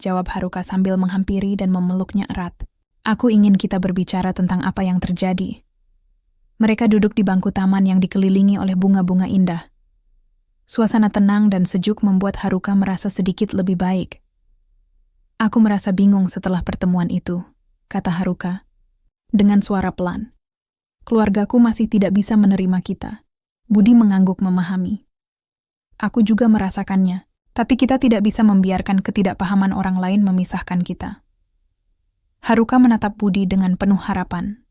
Speaker 1: jawab Haruka sambil menghampiri dan memeluknya erat. "Aku ingin kita berbicara tentang apa yang terjadi." Mereka duduk di bangku taman yang dikelilingi oleh bunga-bunga indah. Suasana tenang dan sejuk membuat Haruka merasa sedikit lebih baik. "Aku merasa bingung setelah pertemuan itu," kata Haruka, dengan suara pelan. "Keluargaku masih tidak bisa menerima kita." Budi mengangguk memahami. "Aku juga merasakannya, tapi kita tidak bisa membiarkan ketidakpahaman orang lain memisahkan kita." Haruka menatap Budi dengan penuh harapan.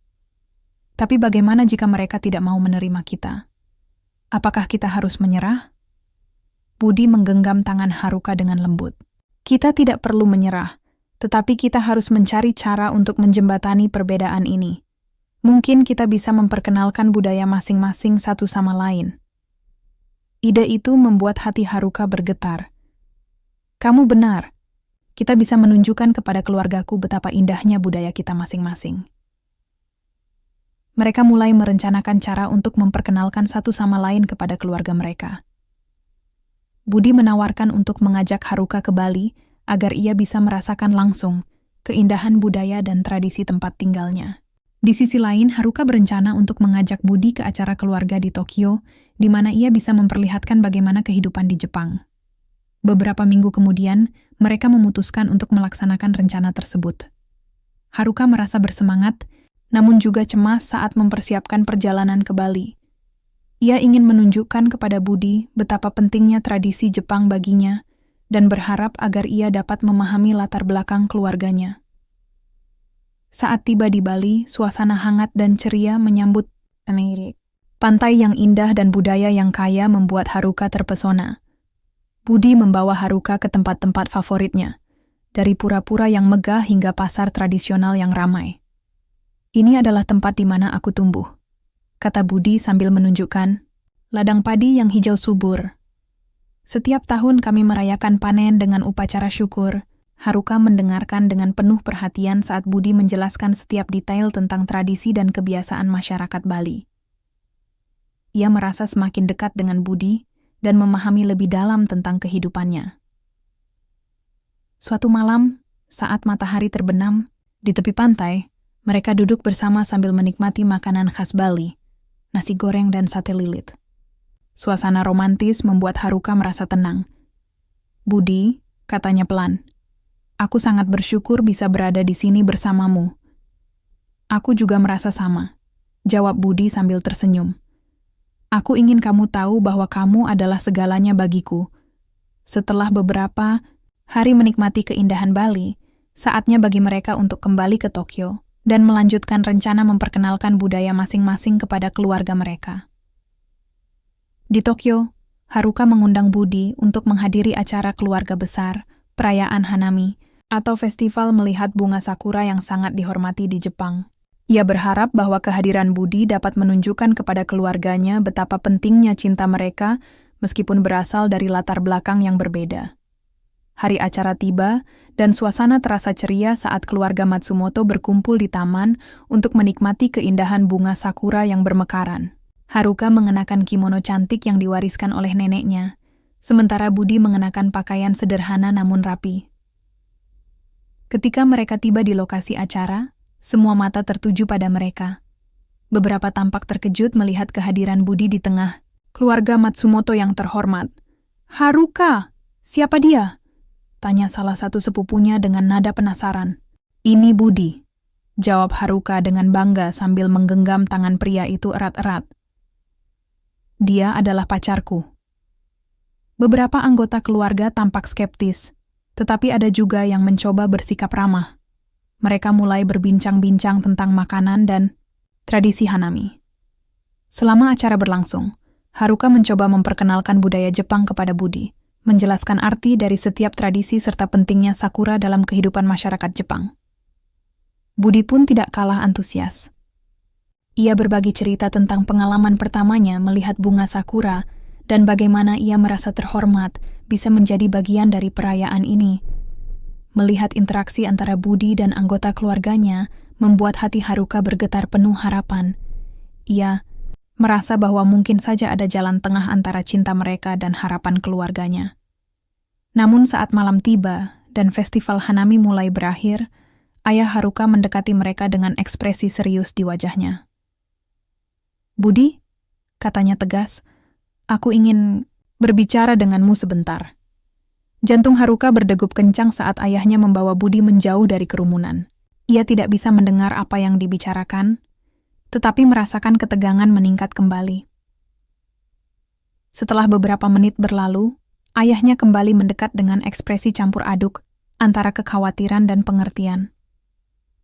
Speaker 1: "Tapi bagaimana jika mereka tidak mau menerima kita? Apakah kita harus menyerah?" Budi menggenggam tangan Haruka dengan lembut. "Kita tidak perlu menyerah, tetapi kita harus mencari cara untuk menjembatani perbedaan ini. Mungkin kita bisa memperkenalkan budaya masing-masing satu sama lain." Ide itu membuat hati Haruka bergetar. Kamu benar. Kita bisa menunjukkan kepada keluargaku betapa indahnya budaya kita masing-masing. Mereka mulai merencanakan cara untuk memperkenalkan satu sama lain kepada keluarga mereka. Budi menawarkan untuk mengajak Haruka ke Bali agar ia bisa merasakan langsung keindahan budaya dan tradisi tempat tinggalnya. Di sisi lain, Haruka berencana untuk mengajak Budi ke acara keluarga di Tokyo, di mana ia bisa memperlihatkan bagaimana kehidupan di Jepang. Beberapa minggu kemudian, mereka memutuskan untuk melaksanakan rencana tersebut. Haruka merasa bersemangat, namun juga cemas saat mempersiapkan perjalanan ke Bali. Ia ingin menunjukkan kepada Budi betapa pentingnya tradisi Jepang baginya dan berharap agar ia dapat memahami latar belakang keluarganya. Saat tiba di Bali, suasana hangat dan ceria menyambut Amerik. Pantai yang indah dan budaya yang kaya membuat Haruka terpesona. Budi membawa Haruka ke tempat-tempat favoritnya, dari pura-pura yang megah hingga pasar tradisional yang ramai. Ini adalah tempat di mana aku tumbuh, kata Budi sambil menunjukkan ladang padi yang hijau subur. Setiap tahun kami merayakan panen dengan upacara syukur. Haruka mendengarkan dengan penuh perhatian saat Budi menjelaskan setiap detail tentang tradisi dan kebiasaan masyarakat Bali. Ia merasa semakin dekat dengan Budi dan memahami lebih dalam tentang kehidupannya. Suatu malam, saat matahari terbenam, di tepi pantai, mereka duduk bersama sambil menikmati makanan khas Bali, nasi goreng dan sate lilit. Suasana romantis membuat Haruka merasa tenang. Budi, katanya pelan, aku sangat bersyukur bisa berada di sini bersamamu. Aku juga merasa sama, jawab Budi sambil tersenyum. Aku ingin kamu tahu bahwa kamu adalah segalanya bagiku. Setelah beberapa hari menikmati keindahan Bali, saatnya bagi mereka untuk kembali ke Tokyo dan melanjutkan rencana memperkenalkan budaya masing-masing kepada keluarga mereka. Di Tokyo, Haruka mengundang Budi untuk menghadiri acara keluarga besar, perayaan Hanami, atau festival melihat bunga sakura yang sangat dihormati di Jepang. Ia berharap bahwa kehadiran Budi dapat menunjukkan kepada keluarganya betapa pentingnya cinta mereka meskipun berasal dari latar belakang yang berbeda. Hari acara tiba dan suasana terasa ceria saat keluarga Matsumoto berkumpul di taman untuk menikmati keindahan bunga sakura yang bermekaran. Haruka mengenakan kimono cantik yang diwariskan oleh neneknya, sementara Budi mengenakan pakaian sederhana namun rapi. Ketika mereka tiba di lokasi acara, semua mata tertuju pada mereka. Beberapa tampak terkejut melihat kehadiran Budi di tengah keluarga Matsumoto yang terhormat. "Haruka, siapa dia?" tanya salah satu sepupunya dengan nada penasaran. "Ini Budi," jawab Haruka dengan bangga sambil menggenggam tangan pria itu erat-erat. "Dia adalah pacarku." Beberapa anggota keluarga tampak skeptis, tetapi ada juga yang mencoba bersikap ramah. Mereka mulai berbincang-bincang tentang makanan dan tradisi Hanami. Selama acara berlangsung, Haruka mencoba memperkenalkan budaya Jepang kepada Budi, menjelaskan arti dari setiap tradisi serta pentingnya sakura dalam kehidupan masyarakat Jepang. Budi pun tidak kalah antusias. Ia berbagi cerita tentang pengalaman pertamanya melihat bunga sakura dan bagaimana ia merasa terhormat bisa menjadi bagian dari perayaan ini. Melihat interaksi antara Budi dan anggota keluarganya membuat hati Haruka bergetar penuh harapan. Ia merasa bahwa mungkin saja ada jalan tengah antara cinta mereka dan harapan keluarganya. Namun saat malam tiba dan festival Hanami mulai berakhir, ayah Haruka mendekati mereka dengan ekspresi serius di wajahnya. "Budi," katanya tegas, "aku ingin berbicara denganmu sebentar." Jantung Haruka berdegup kencang saat ayahnya membawa Budi menjauh dari kerumunan. Ia tidak bisa mendengar apa yang dibicarakan, tetapi merasakan ketegangan meningkat kembali. Setelah beberapa menit berlalu, ayahnya kembali mendekat dengan ekspresi campur aduk antara kekhawatiran dan pengertian.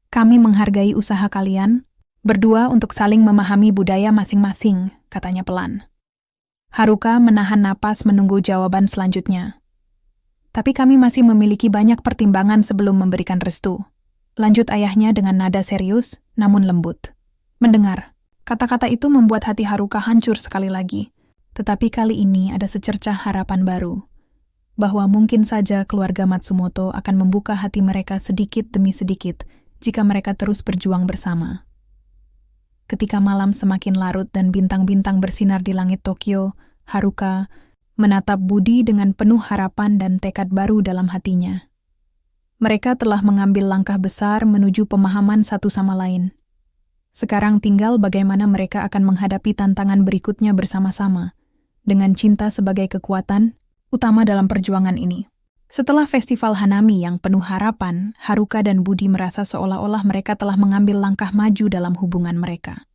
Speaker 1: "Kami menghargai usaha kalian berdua untuk saling memahami budaya masing-masing," katanya pelan. Haruka menahan napas menunggu jawaban selanjutnya. "Tapi kami masih memiliki banyak pertimbangan sebelum memberikan restu," lanjut ayahnya dengan nada serius, namun lembut. Mendengar kata-kata itu membuat hati Haruka hancur sekali lagi. Tetapi kali ini ada secercah harapan baru, bahwa mungkin saja keluarga Matsumoto akan membuka hati mereka sedikit demi sedikit jika mereka terus berjuang bersama. Ketika malam semakin larut dan bintang-bintang bersinar di langit Tokyo, Haruka menatap Budi dengan penuh harapan dan tekad baru dalam hatinya. Mereka telah mengambil langkah besar menuju pemahaman satu sama lain. Sekarang tinggal bagaimana mereka akan menghadapi tantangan berikutnya bersama-sama, dengan cinta sebagai kekuatan utama dalam perjuangan ini. Setelah festival Hanami yang penuh harapan, Haruka dan Budi merasa seolah-olah mereka telah mengambil langkah maju dalam hubungan mereka.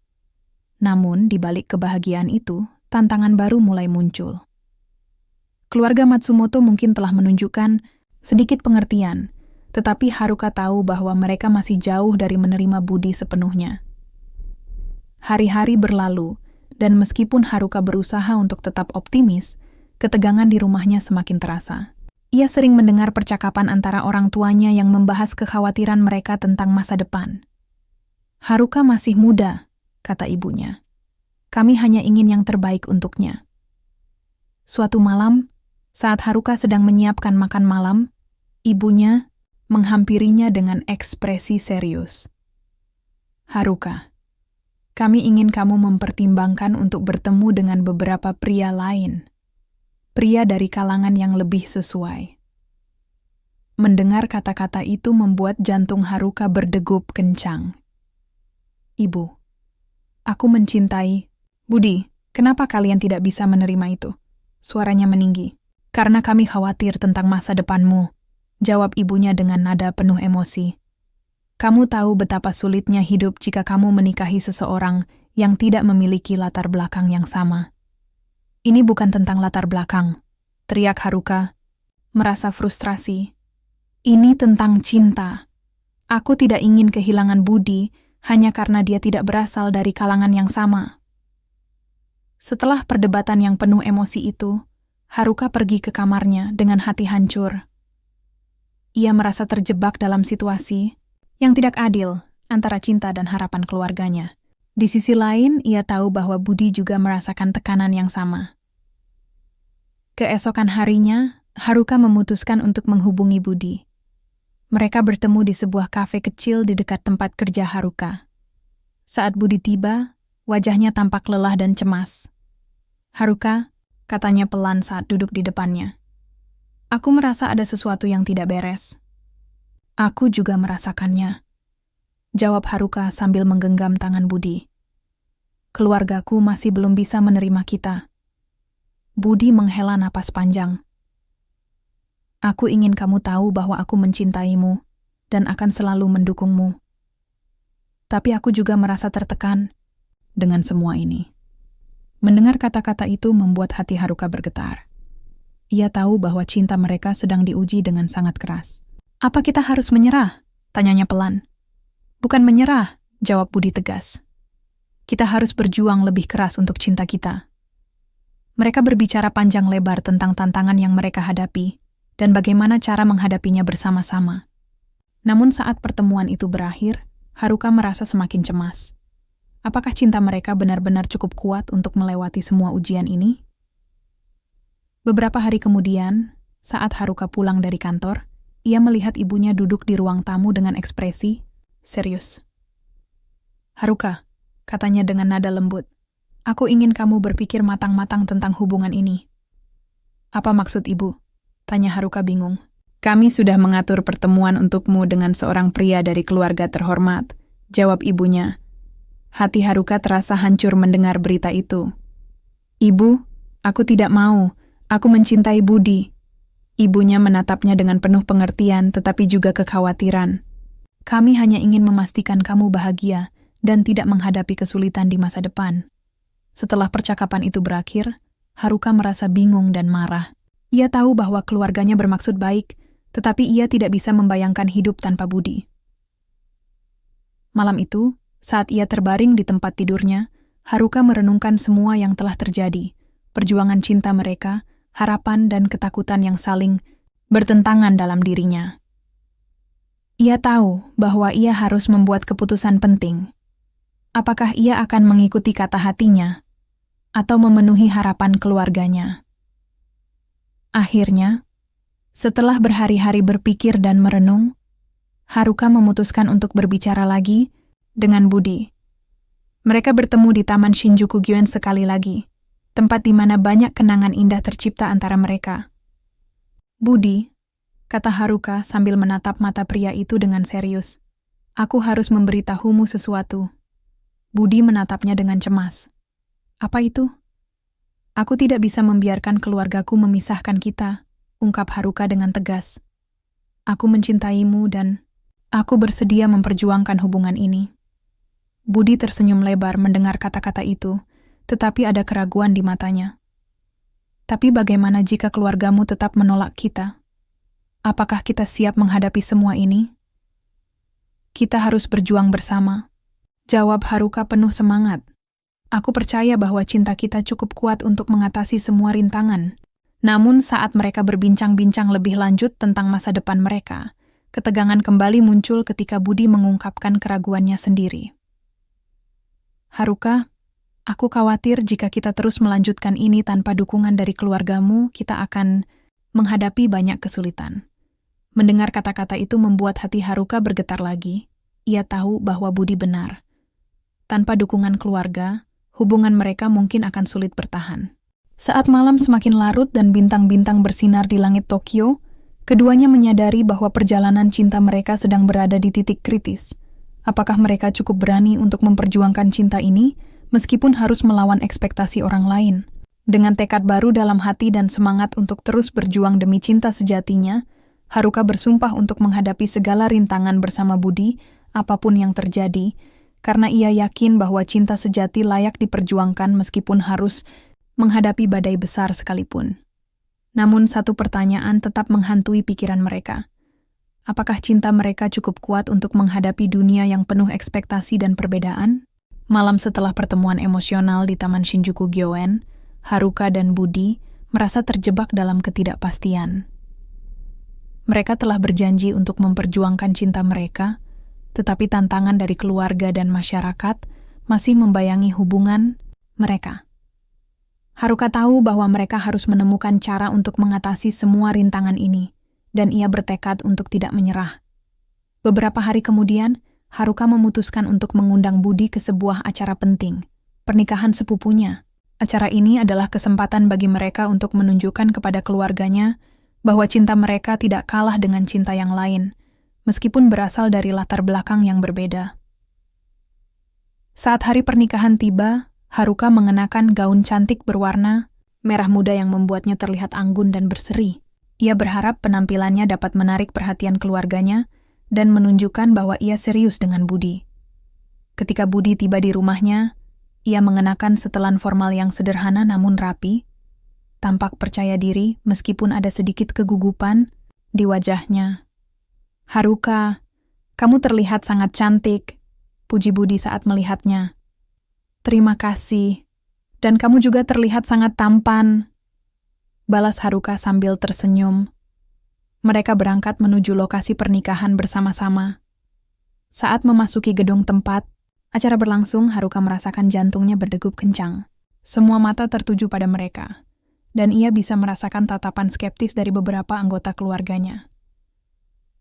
Speaker 1: Namun, di balik kebahagiaan itu, tantangan baru mulai muncul. Keluarga Matsumoto mungkin telah menunjukkan sedikit pengertian, tetapi Haruka tahu bahwa mereka masih jauh dari menerima Budi sepenuhnya. Hari-hari berlalu, dan meskipun Haruka berusaha untuk tetap optimis, ketegangan di rumahnya semakin terasa. Ia sering mendengar percakapan antara orang tuanya yang membahas kekhawatiran mereka tentang masa depan. Haruka masih muda, kata ibunya. Kami hanya ingin yang terbaik untuknya. Suatu malam, saat Haruka sedang menyiapkan makan malam, ibunya menghampirinya dengan ekspresi serius. Haruka, kami ingin kamu mempertimbangkan untuk bertemu dengan beberapa pria lain. Pria dari kalangan yang lebih sesuai. Mendengar kata-kata itu membuat jantung Haruka berdegup kencang. Ibu, aku mencintai. Budi, kenapa kalian tidak bisa menerima itu? Suaranya meninggi. Karena kami khawatir tentang masa depanmu, jawab ibunya dengan nada penuh emosi. Kamu tahu betapa sulitnya hidup jika kamu menikahi seseorang yang tidak memiliki latar belakang yang sama. Ini bukan tentang latar belakang, teriak Haruka, merasa frustrasi. Ini tentang cinta. Aku tidak ingin kehilangan Budi hanya karena dia tidak berasal dari kalangan yang sama. Setelah perdebatan yang penuh emosi itu, Haruka pergi ke kamarnya dengan hati hancur. Ia merasa terjebak dalam situasi yang tidak adil antara cinta dan harapan keluarganya. Di sisi lain, ia tahu bahwa Budi juga merasakan tekanan yang sama. Keesokan harinya, Haruka memutuskan untuk menghubungi Budi. Mereka bertemu di sebuah kafe kecil di dekat tempat kerja Haruka. Saat Budi tiba, wajahnya tampak lelah dan cemas. Haruka, katanya pelan saat duduk di depannya. Aku merasa ada sesuatu yang tidak beres. Aku juga merasakannya, jawab Haruka sambil menggenggam tangan Budi. Keluargaku masih belum bisa menerima kita. Budi menghela napas panjang. Aku ingin kamu tahu bahwa aku mencintaimu dan akan selalu mendukungmu. Tapi aku juga merasa tertekan dengan semua ini. Mendengar kata-kata itu membuat hati Haruka bergetar. Ia tahu bahwa cinta mereka sedang diuji dengan sangat keras. Apa kita harus menyerah? Tanyanya pelan. Bukan menyerah, jawab Budi tegas. Kita harus berjuang lebih keras untuk cinta kita. Mereka berbicara panjang lebar tentang tantangan yang mereka hadapi dan bagaimana cara menghadapinya bersama-sama. Namun saat pertemuan itu berakhir, Haruka merasa semakin cemas. Apakah cinta mereka benar-benar cukup kuat untuk melewati semua ujian ini? Beberapa hari kemudian, saat Haruka pulang dari kantor, ia melihat ibunya duduk di ruang tamu dengan ekspresi serius. Haruka, katanya dengan nada lembut. Aku ingin kamu berpikir matang-matang tentang hubungan ini. Apa maksud ibu? Tanya Haruka bingung. Kami sudah mengatur pertemuan untukmu dengan seorang pria dari keluarga terhormat, jawab ibunya. Hati Haruka terasa hancur mendengar berita itu. Ibu, aku tidak mau. Aku mencintai Budi. Ibunya menatapnya dengan penuh pengertian tetapi juga kekhawatiran. Kami hanya ingin memastikan kamu bahagia dan tidak menghadapi kesulitan di masa depan. Setelah percakapan itu berakhir, Haruka merasa bingung dan marah. Ia tahu bahwa keluarganya bermaksud baik, tetapi ia tidak bisa membayangkan hidup tanpa Budi. Malam itu, saat ia terbaring di tempat tidurnya, Haruka merenungkan semua yang telah terjadi, perjuangan cinta mereka, harapan dan ketakutan yang saling bertentangan dalam dirinya. Ia tahu bahwa ia harus membuat keputusan penting. Apakah ia akan mengikuti kata hatinya? atau memenuhi harapan keluarganya. Akhirnya, setelah berhari-hari berpikir dan merenung, Haruka memutuskan untuk berbicara lagi dengan Budi. Mereka bertemu di Taman Shinjuku Gyoen sekali lagi, tempat di mana banyak kenangan indah tercipta antara mereka. "Budi," kata Haruka sambil menatap mata pria itu dengan serius, "aku harus memberitahumu sesuatu." Budi menatapnya dengan cemas. "Apa itu?" "Aku tidak bisa membiarkan keluargaku memisahkan kita," ungkap Haruka dengan tegas. "Aku mencintaimu dan aku bersedia memperjuangkan hubungan ini." Budi tersenyum lebar mendengar kata-kata itu, tetapi ada keraguan di matanya. "Tapi bagaimana jika keluargamu tetap menolak kita? Apakah kita siap menghadapi semua ini?" "Kita harus berjuang bersama," jawab Haruka penuh semangat. "Aku percaya bahwa cinta kita cukup kuat untuk mengatasi semua rintangan." Namun saat mereka berbincang-bincang lebih lanjut tentang masa depan mereka, ketegangan kembali muncul ketika Budi mengungkapkan keraguannya sendiri. "Haruka, aku khawatir jika kita terus melanjutkan ini tanpa dukungan dari keluargamu, kita akan menghadapi banyak kesulitan." Mendengar kata-kata itu membuat hati Haruka bergetar lagi. Ia tahu bahwa Budi benar. Tanpa dukungan keluarga, hubungan mereka mungkin akan sulit bertahan. Saat malam semakin larut dan bintang-bintang bersinar di langit Tokyo, keduanya menyadari bahwa perjalanan cinta mereka sedang berada di titik kritis. Apakah mereka cukup berani untuk memperjuangkan cinta ini, meskipun harus melawan ekspektasi orang lain? Dengan tekad baru dalam hati dan semangat untuk terus berjuang demi cinta sejatinya, Haruka bersumpah untuk menghadapi segala rintangan bersama Budi, apapun yang terjadi, karena ia yakin bahwa cinta sejati layak diperjuangkan meskipun harus menghadapi badai besar sekalipun. Namun satu pertanyaan tetap menghantui pikiran mereka. Apakah cinta mereka cukup kuat untuk menghadapi dunia yang penuh ekspektasi dan perbedaan? Malam setelah pertemuan emosional di Taman Shinjuku Gyoen, Haruka dan Budi merasa terjebak dalam ketidakpastian. Mereka telah berjanji untuk memperjuangkan cinta mereka, tetapi tantangan dari keluarga dan masyarakat masih membayangi hubungan mereka. Haruka tahu bahwa mereka harus menemukan cara untuk mengatasi semua rintangan ini, dan ia bertekad untuk tidak menyerah. Beberapa hari kemudian, Haruka memutuskan untuk mengundang Budi ke sebuah acara penting, pernikahan sepupunya. Acara ini adalah kesempatan bagi mereka untuk menunjukkan kepada keluarganya bahwa cinta mereka tidak kalah dengan cinta yang lain, meskipun berasal dari latar belakang yang berbeda. Saat hari pernikahan tiba, Haruka mengenakan gaun cantik berwarna merah muda yang membuatnya terlihat anggun dan berseri. Ia berharap penampilannya dapat menarik perhatian keluarganya dan menunjukkan bahwa ia serius dengan Budi. Ketika Budi tiba di rumahnya, ia mengenakan setelan formal yang sederhana namun rapi, tampak percaya diri meskipun ada sedikit kegugupan di wajahnya. "Haruka, kamu terlihat sangat cantik," puji Budi saat melihatnya. "Terima kasih, dan kamu juga terlihat sangat tampan," balas Haruka sambil tersenyum. Mereka berangkat menuju lokasi pernikahan bersama-sama. Saat memasuki gedung tempat acara berlangsung, Haruka merasakan jantungnya berdegup kencang. Semua mata tertuju pada mereka, dan ia bisa merasakan tatapan skeptis dari beberapa anggota keluarganya.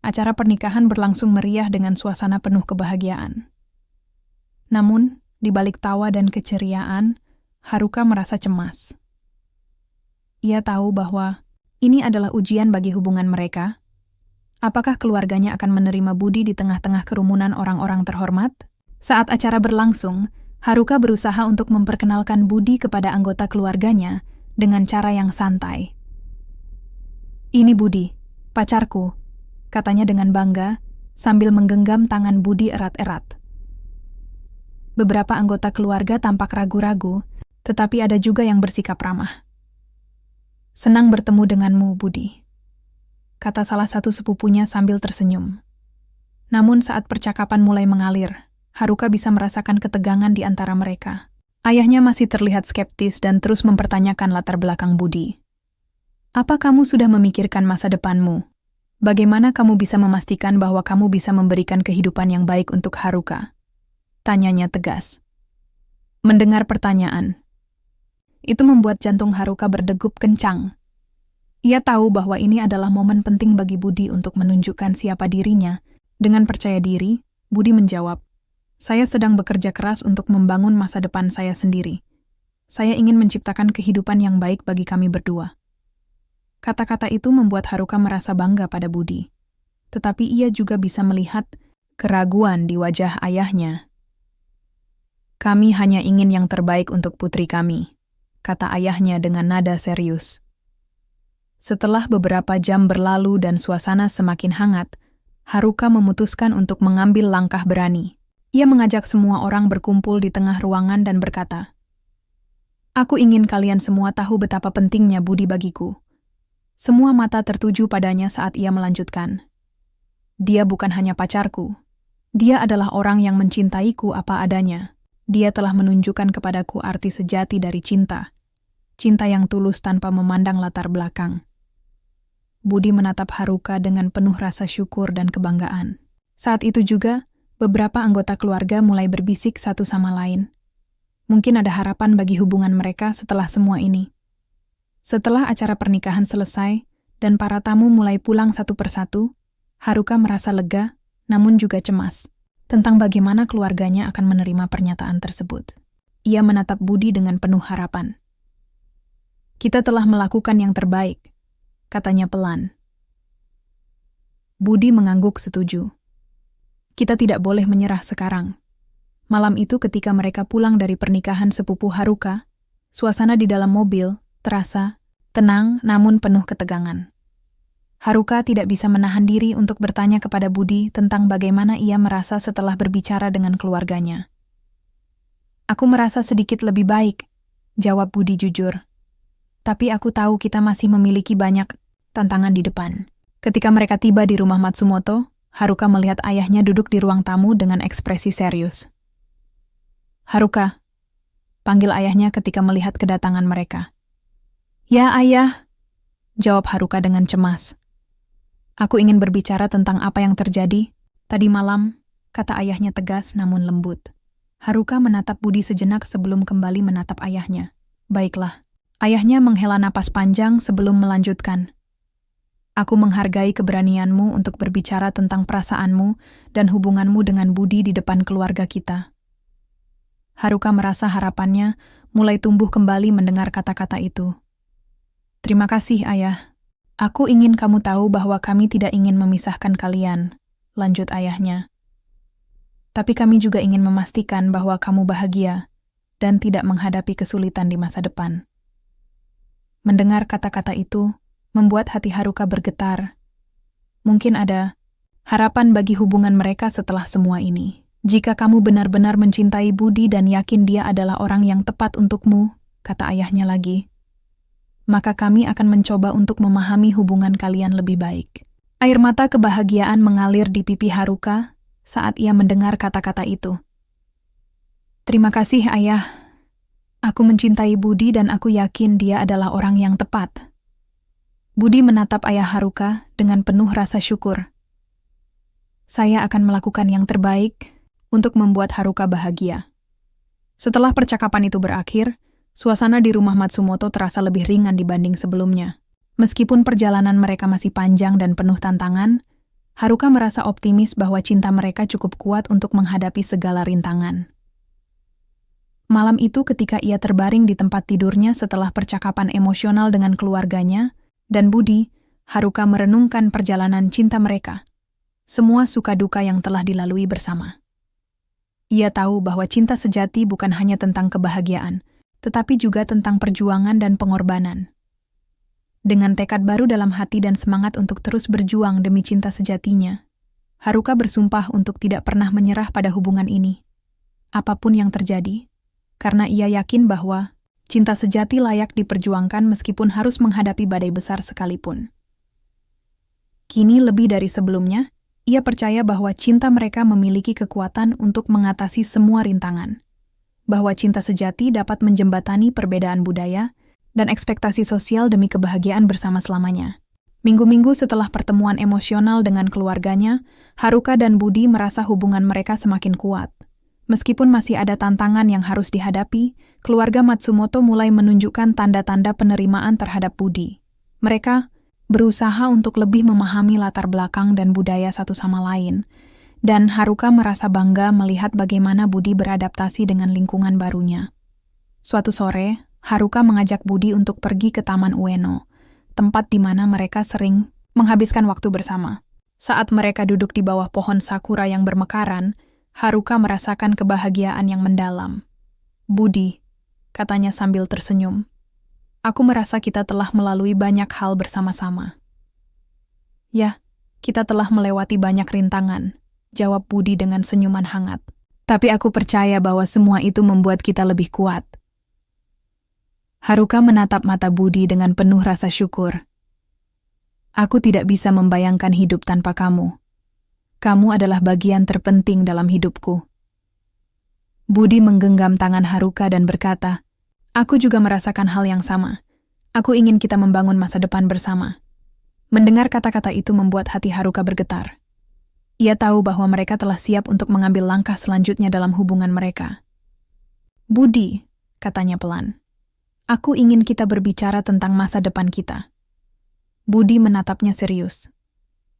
Speaker 1: Acara pernikahan berlangsung meriah dengan suasana penuh kebahagiaan. Namun, di balik tawa dan keceriaan, Haruka merasa cemas. Ia tahu bahwa ini adalah ujian bagi hubungan mereka. Apakah keluarganya akan menerima Budi di tengah-tengah kerumunan orang-orang terhormat? Saat acara berlangsung, Haruka berusaha untuk memperkenalkan Budi kepada anggota keluarganya dengan cara yang santai. "Ini Budi, pacarku," katanya dengan bangga sambil menggenggam tangan Budi erat-erat. Beberapa anggota keluarga tampak ragu-ragu, tetapi ada juga yang bersikap ramah. "Senang bertemu denganmu, Budi," kata salah satu sepupunya sambil tersenyum. Namun saat percakapan mulai mengalir, Haruka bisa merasakan ketegangan di antara mereka. Ayahnya masih terlihat skeptis dan terus mempertanyakan latar belakang Budi. "Apa kamu sudah memikirkan masa depanmu? Bagaimana kamu bisa memastikan bahwa kamu bisa memberikan kehidupan yang baik untuk Haruka?" tanyanya tegas. Mendengar pertanyaan, Itu membuat jantung Haruka berdegup kencang. Ia tahu bahwa ini adalah momen penting bagi Budi untuk menunjukkan siapa dirinya. Dengan percaya diri, Budi menjawab, "Saya sedang bekerja keras untuk membangun masa depan saya sendiri. Saya ingin menciptakan kehidupan yang baik bagi kami berdua." Kata-kata itu membuat Haruka merasa bangga pada Budi. Tetapi ia juga bisa melihat keraguan di wajah ayahnya. "Kami hanya ingin yang terbaik untuk putri kami," kata ayahnya dengan nada serius. Setelah beberapa jam berlalu dan suasana semakin hangat, Haruka memutuskan untuk mengambil langkah berani. Ia mengajak semua orang berkumpul di tengah ruangan dan berkata, "Aku ingin kalian semua tahu betapa pentingnya Budi bagiku." Semua mata tertuju padanya saat ia melanjutkan, "Dia bukan hanya pacarku. Dia adalah orang yang mencintaiku apa adanya. Dia telah menunjukkan kepadaku arti sejati dari cinta. Cinta yang tulus tanpa memandang latar belakang." Budi menatap Haruka dengan penuh rasa syukur dan kebanggaan. Saat itu juga, beberapa anggota keluarga mulai berbisik satu sama lain. Mungkin ada harapan bagi hubungan mereka setelah semua ini. Setelah acara pernikahan selesai dan para tamu mulai pulang satu persatu, Haruka merasa lega, namun juga cemas tentang bagaimana keluarganya akan menerima pernyataan tersebut. Ia menatap Budi dengan penuh harapan. "Kita telah melakukan yang terbaik," katanya pelan. Budi mengangguk setuju. "Kita tidak boleh menyerah sekarang." Malam itu ketika mereka pulang dari pernikahan sepupu Haruka, suasana di dalam mobil terasa tenang namun penuh ketegangan. Haruka tidak bisa menahan diri untuk bertanya kepada Budi tentang bagaimana ia merasa setelah berbicara dengan keluarganya. "Aku merasa sedikit lebih baik," jawab Budi jujur. "Tapi aku tahu kita masih memiliki banyak tantangan di depan." Ketika mereka tiba di rumah Matsumoto, Haruka melihat ayahnya duduk di ruang tamu dengan ekspresi serius. "Haruka," panggil ayahnya ketika melihat kedatangan mereka. "Ya, Ayah," jawab Haruka dengan cemas. "Aku ingin berbicara tentang apa yang terjadi tadi malam," kata ayahnya tegas namun lembut. Haruka menatap Budi sejenak sebelum kembali menatap ayahnya. "Baiklah." Ayahnya menghela napas panjang sebelum melanjutkan. "Aku menghargai keberanianmu untuk berbicara tentang perasaanmu dan hubunganmu dengan Budi di depan keluarga kita." Haruka merasa harapannya mulai tumbuh kembali mendengar kata-kata itu. "Terima kasih, Ayah. Aku ingin kamu tahu bahwa kami tidak ingin memisahkan kalian," lanjut ayahnya. "Tapi kami juga ingin memastikan bahwa kamu bahagia dan tidak menghadapi kesulitan di masa depan." Mendengar kata-kata itu, membuat hati Haruka bergetar. Mungkin ada harapan bagi hubungan mereka setelah semua ini. "Jika kamu benar-benar mencintai Budi dan yakin dia adalah orang yang tepat untukmu," kata ayahnya lagi, "maka kami akan mencoba untuk memahami hubungan kalian lebih baik." Air mata kebahagiaan mengalir di pipi Haruka saat ia mendengar kata-kata itu. "Terima kasih, Ayah. Aku mencintai Budi dan aku yakin dia adalah orang yang tepat." Budi menatap ayah Haruka dengan penuh rasa syukur. "Saya akan melakukan yang terbaik untuk membuat Haruka bahagia." Setelah percakapan itu berakhir, suasana di rumah Matsumoto terasa lebih ringan dibanding sebelumnya. Meskipun perjalanan mereka masih panjang dan penuh tantangan, Haruka merasa optimis bahwa cinta mereka cukup kuat untuk menghadapi segala rintangan. Malam itu ketika ia terbaring di tempat tidurnya setelah percakapan emosional dengan keluarganya dan Budi, Haruka merenungkan perjalanan cinta mereka. Semua suka duka yang telah dilalui bersama. Ia tahu bahwa cinta sejati bukan hanya tentang kebahagiaan, tetapi juga tentang perjuangan dan pengorbanan. Dengan tekad baru dalam hati dan semangat untuk terus berjuang demi cinta sejatinya, Haruka bersumpah untuk tidak pernah menyerah pada hubungan ini. Apapun yang terjadi, karena ia yakin bahwa cinta sejati layak diperjuangkan meskipun harus menghadapi badai besar sekalipun. Kini lebih dari sebelumnya, ia percaya bahwa cinta mereka memiliki kekuatan untuk mengatasi semua rintangan. Bahwa cinta sejati dapat menjembatani perbedaan budaya dan ekspektasi sosial demi kebahagiaan bersama selamanya. Minggu-minggu setelah pertemuan emosional dengan keluarganya, Haruka dan Budi merasa hubungan mereka semakin kuat. Meskipun masih ada tantangan yang harus dihadapi, keluarga Matsumoto mulai menunjukkan tanda-tanda penerimaan terhadap Budi. Mereka berusaha untuk lebih memahami latar belakang dan budaya satu sama lain, dan Haruka merasa bangga melihat bagaimana Budi beradaptasi dengan lingkungan barunya. Suatu sore, Haruka mengajak Budi untuk pergi ke Taman Ueno, tempat di mana mereka sering menghabiskan waktu bersama. Saat mereka duduk di bawah pohon sakura yang bermekaran, Haruka merasakan kebahagiaan yang mendalam. "Budi," katanya sambil tersenyum, "aku merasa kita telah melalui banyak hal bersama-sama." "Ya, kita telah melewati banyak rintangan," jawab Budi dengan senyuman hangat. "Tapi aku percaya bahwa semua itu membuat kita lebih kuat." Haruka menatap mata Budi dengan penuh rasa syukur. "Aku tidak bisa membayangkan hidup tanpa kamu. Kamu adalah bagian terpenting dalam hidupku." Budi menggenggam tangan Haruka dan berkata, "Aku juga merasakan hal yang sama. Aku ingin kita membangun masa depan bersama." Mendengar kata-kata itu membuat hati Haruka bergetar. Ia tahu bahwa mereka telah siap untuk mengambil langkah selanjutnya dalam hubungan mereka. "Budi," katanya pelan, "aku ingin kita berbicara tentang masa depan kita." Budi menatapnya serius.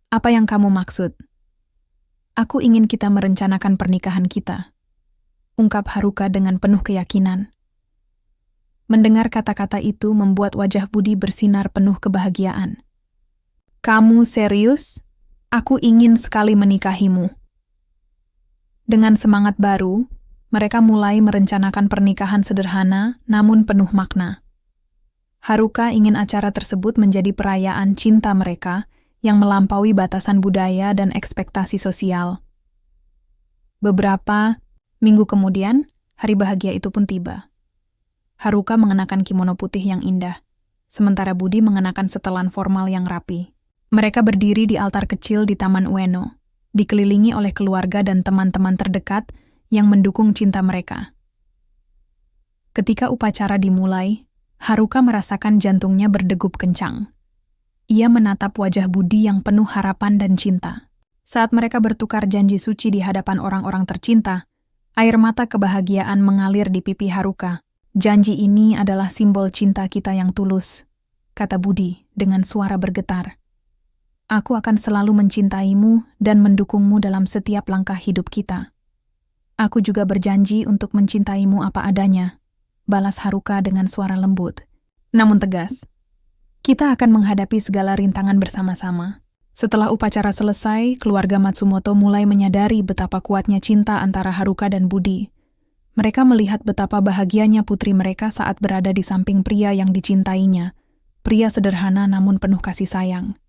Speaker 1: "Apa yang kamu maksud?" "Aku ingin kita merencanakan pernikahan kita," ungkap Haruka dengan penuh keyakinan. Mendengar kata-kata itu membuat wajah Budi bersinar penuh kebahagiaan. "Kamu serius? Aku ingin sekali menikahimu." Dengan semangat baru, mereka mulai merencanakan pernikahan sederhana namun penuh makna. Haruka ingin acara tersebut menjadi perayaan cinta mereka yang melampaui batasan budaya dan ekspektasi sosial. Beberapa minggu kemudian, hari bahagia itu pun tiba. Haruka mengenakan kimono putih yang indah, sementara Budi mengenakan setelan formal yang rapi. Mereka berdiri di altar kecil di Taman Ueno, dikelilingi oleh keluarga dan teman-teman terdekat yang mendukung cinta mereka. Ketika upacara dimulai, Haruka merasakan jantungnya berdegup kencang. Ia menatap wajah Budi yang penuh harapan dan cinta. Saat mereka bertukar janji suci di hadapan orang-orang tercinta, air mata kebahagiaan mengalir di pipi Haruka. "Janji ini adalah simbol cinta kita yang tulus," kata Budi dengan suara bergetar. "Aku akan selalu mencintaimu dan mendukungmu dalam setiap langkah hidup kita." "Aku juga berjanji untuk mencintaimu apa adanya," balas Haruka dengan suara lembut, namun tegas. "Kita akan menghadapi segala rintangan bersama-sama." Setelah upacara selesai, keluarga Matsumoto mulai menyadari betapa kuatnya cinta antara Haruka dan Budi. Mereka melihat betapa bahagianya putri mereka saat berada di samping pria yang dicintainya, pria sederhana namun penuh kasih sayang.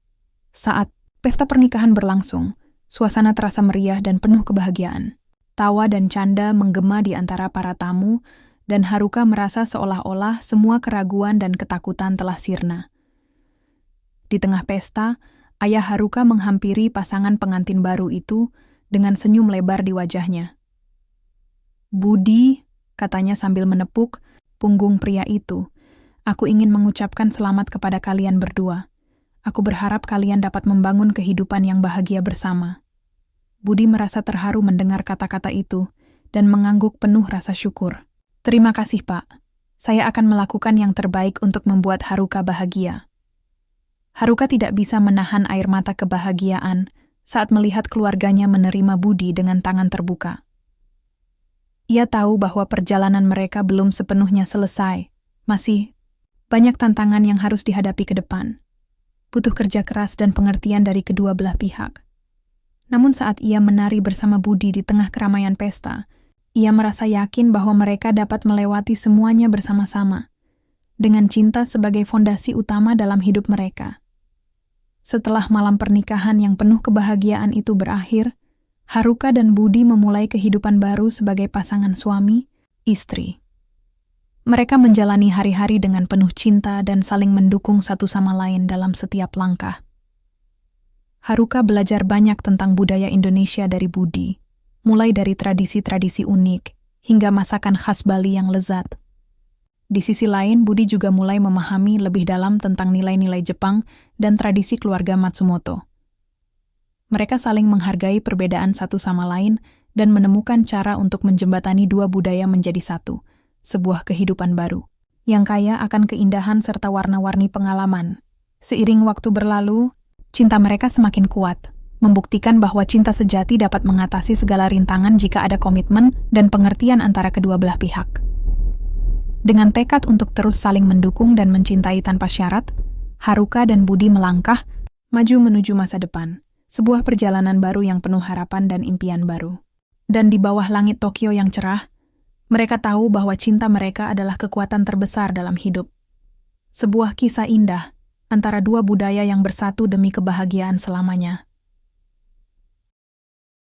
Speaker 1: Saat pesta pernikahan berlangsung, suasana terasa meriah dan penuh kebahagiaan. Tawa dan canda menggema di antara para tamu, dan Haruka merasa seolah-olah semua keraguan dan ketakutan telah sirna. Di tengah pesta, ayah Haruka menghampiri pasangan pengantin baru itu dengan senyum lebar di wajahnya. "Budi," katanya sambil menepuk punggung pria itu, "aku ingin mengucapkan selamat kepada kalian berdua. Aku berharap kalian dapat membangun kehidupan yang bahagia bersama." Budi merasa terharu mendengar kata-kata itu dan mengangguk penuh rasa syukur. "Terima kasih, Pak. Saya akan melakukan yang terbaik untuk membuat Haruka bahagia." Haruka tidak bisa menahan air mata kebahagiaan saat melihat keluarganya menerima Budi dengan tangan terbuka. Ia tahu bahwa perjalanan mereka belum sepenuhnya selesai. Masih banyak tantangan yang harus dihadapi ke depan. Butuh kerja keras dan pengertian dari kedua belah pihak. Namun saat ia menari bersama Budi di tengah keramaian pesta, ia merasa yakin bahwa mereka dapat melewati semuanya bersama-sama, dengan cinta sebagai fondasi utama dalam hidup mereka. Setelah malam pernikahan yang penuh kebahagiaan itu berakhir, Haruka dan Budi memulai kehidupan baru sebagai pasangan suami, istri. Mereka menjalani hari-hari dengan penuh cinta dan saling mendukung satu sama lain dalam setiap langkah. Haruka belajar banyak tentang budaya Indonesia dari Budi, mulai dari tradisi-tradisi unik hingga masakan khas Bali yang lezat. Di sisi lain, Budi juga mulai memahami lebih dalam tentang nilai-nilai Jepang dan tradisi keluarga Matsumoto. Mereka saling menghargai perbedaan satu sama lain dan menemukan cara untuk menjembatani dua budaya menjadi satu, sebuah kehidupan baru, yang kaya akan keindahan serta warna-warni pengalaman. Seiring waktu berlalu, cinta mereka semakin kuat, membuktikan bahwa cinta sejati dapat mengatasi segala rintangan jika ada komitmen dan pengertian antara kedua belah pihak. Dengan tekad untuk terus saling mendukung dan mencintai tanpa syarat, Haruka dan Budi melangkah maju menuju masa depan, sebuah perjalanan baru yang penuh harapan dan impian baru. Dan di bawah langit Tokyo yang cerah, mereka tahu bahwa cinta mereka adalah kekuatan terbesar dalam hidup. Sebuah kisah indah antara dua budaya yang bersatu demi kebahagiaan selamanya.